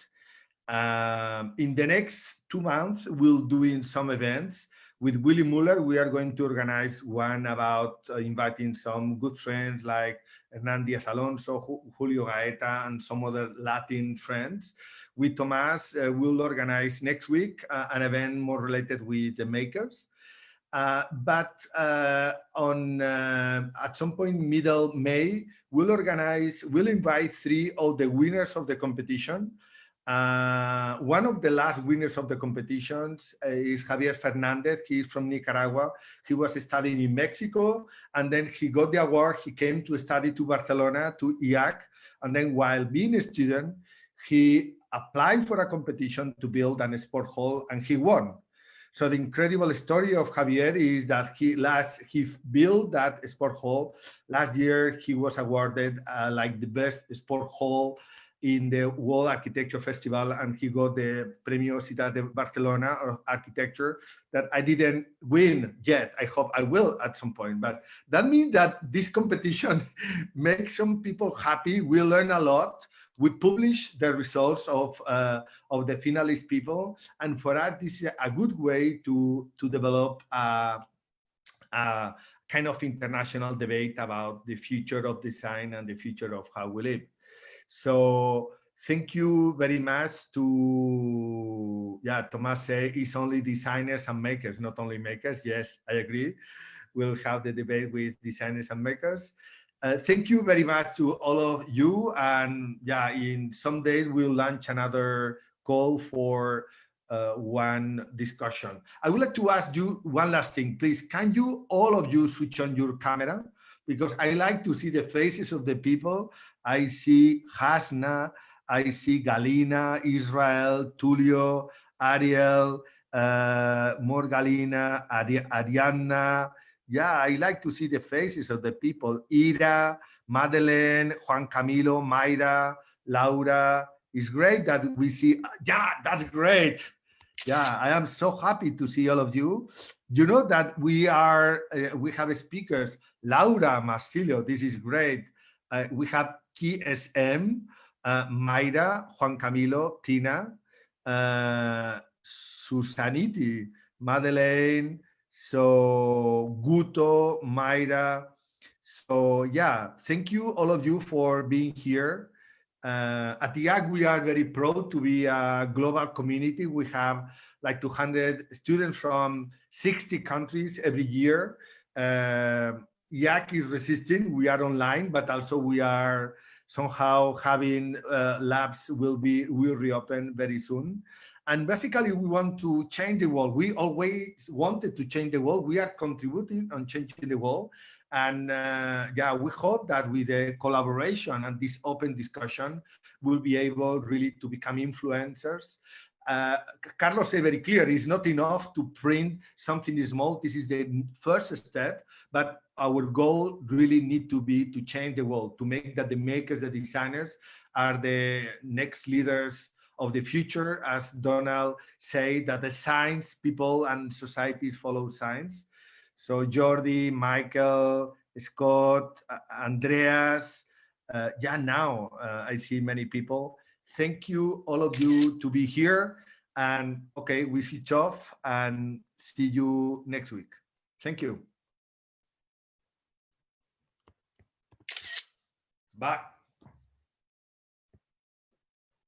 In the next 2 months, we'll doing some events. With Willy Muller, we are going to organize one about inviting some good friends like Hernan Diaz Alonso, Julio Gaeta, and some other Latin friends. With Tomas, we'll organize next week an event more related with the makers. But at some point, middle May, we'll invite 3 of the winners of the competition. One of the last winners of the competitions is Javier Fernandez. He's from Nicaragua. He was studying in Mexico, and then he got the award. He came to study to Barcelona, to IAAC, and then while being a student, he applied for a competition to build an sport hall, and he won. So the incredible story of Javier is that he built that sport hall. Last year, he was awarded like the best sport hall in the World Architecture Festival, and he got the Premio Ciutat de Barcelona of Architecture that I didn't win yet. I hope I will at some point. But that means that this competition makes some people happy. We learn a lot. We publish the results of the finalist people, and for us, this is a good way to develop a kind of international debate about the future of design and the future of how we live. So thank you very much to, Tomas say it's only designers and makers, not only makers. Yes, I agree. We'll have the debate with designers and makers. Thank you very much to all of you. And in some days, we'll launch another call for one discussion. I would like to ask you one last thing, please. Can you, all of you, switch on your camera? Because I like to see the faces of the people. I see Hasna, I see Galina, Israel, Tulio, Ariel, Morgalina, Arianna. Yeah, I like to see the faces of the people. Ida, Madeleine, Juan Camilo, Mayra, Laura. It's great that we see, that's great. Yeah, I am so happy to see all of you. You know that we have speakers, Laura, Marcilio, this is great. We have KSM, Mayra, Juan Camilo, Tina, Susaniti, Madeleine, so Guto, Mayra. So thank you all of you for being here. At IAAC, we are very proud to be a global community. We have like 200 students from 60 countries every year. IAAC is resisting. We are online, but also we are somehow having labs will reopen very soon. And basically, we want to change the world. We always wanted to change the world. We are contributing on changing the world. And yeah, we hope that with the collaboration and this open discussion, we'll be able really to become influencers. Carlos said very clear, it's not enough to print something small. This is the first step, but our goal really need to be to change the world, to make that the makers, the designers are the next leaders of the future. As Donald said, that the science people and societies follow science. So Jordi, Michael, Scott, Andreas, yeah, now I see many people. Thank you, all of you, to be here. And okay, we switch off and see you next week. Thank you. Bye.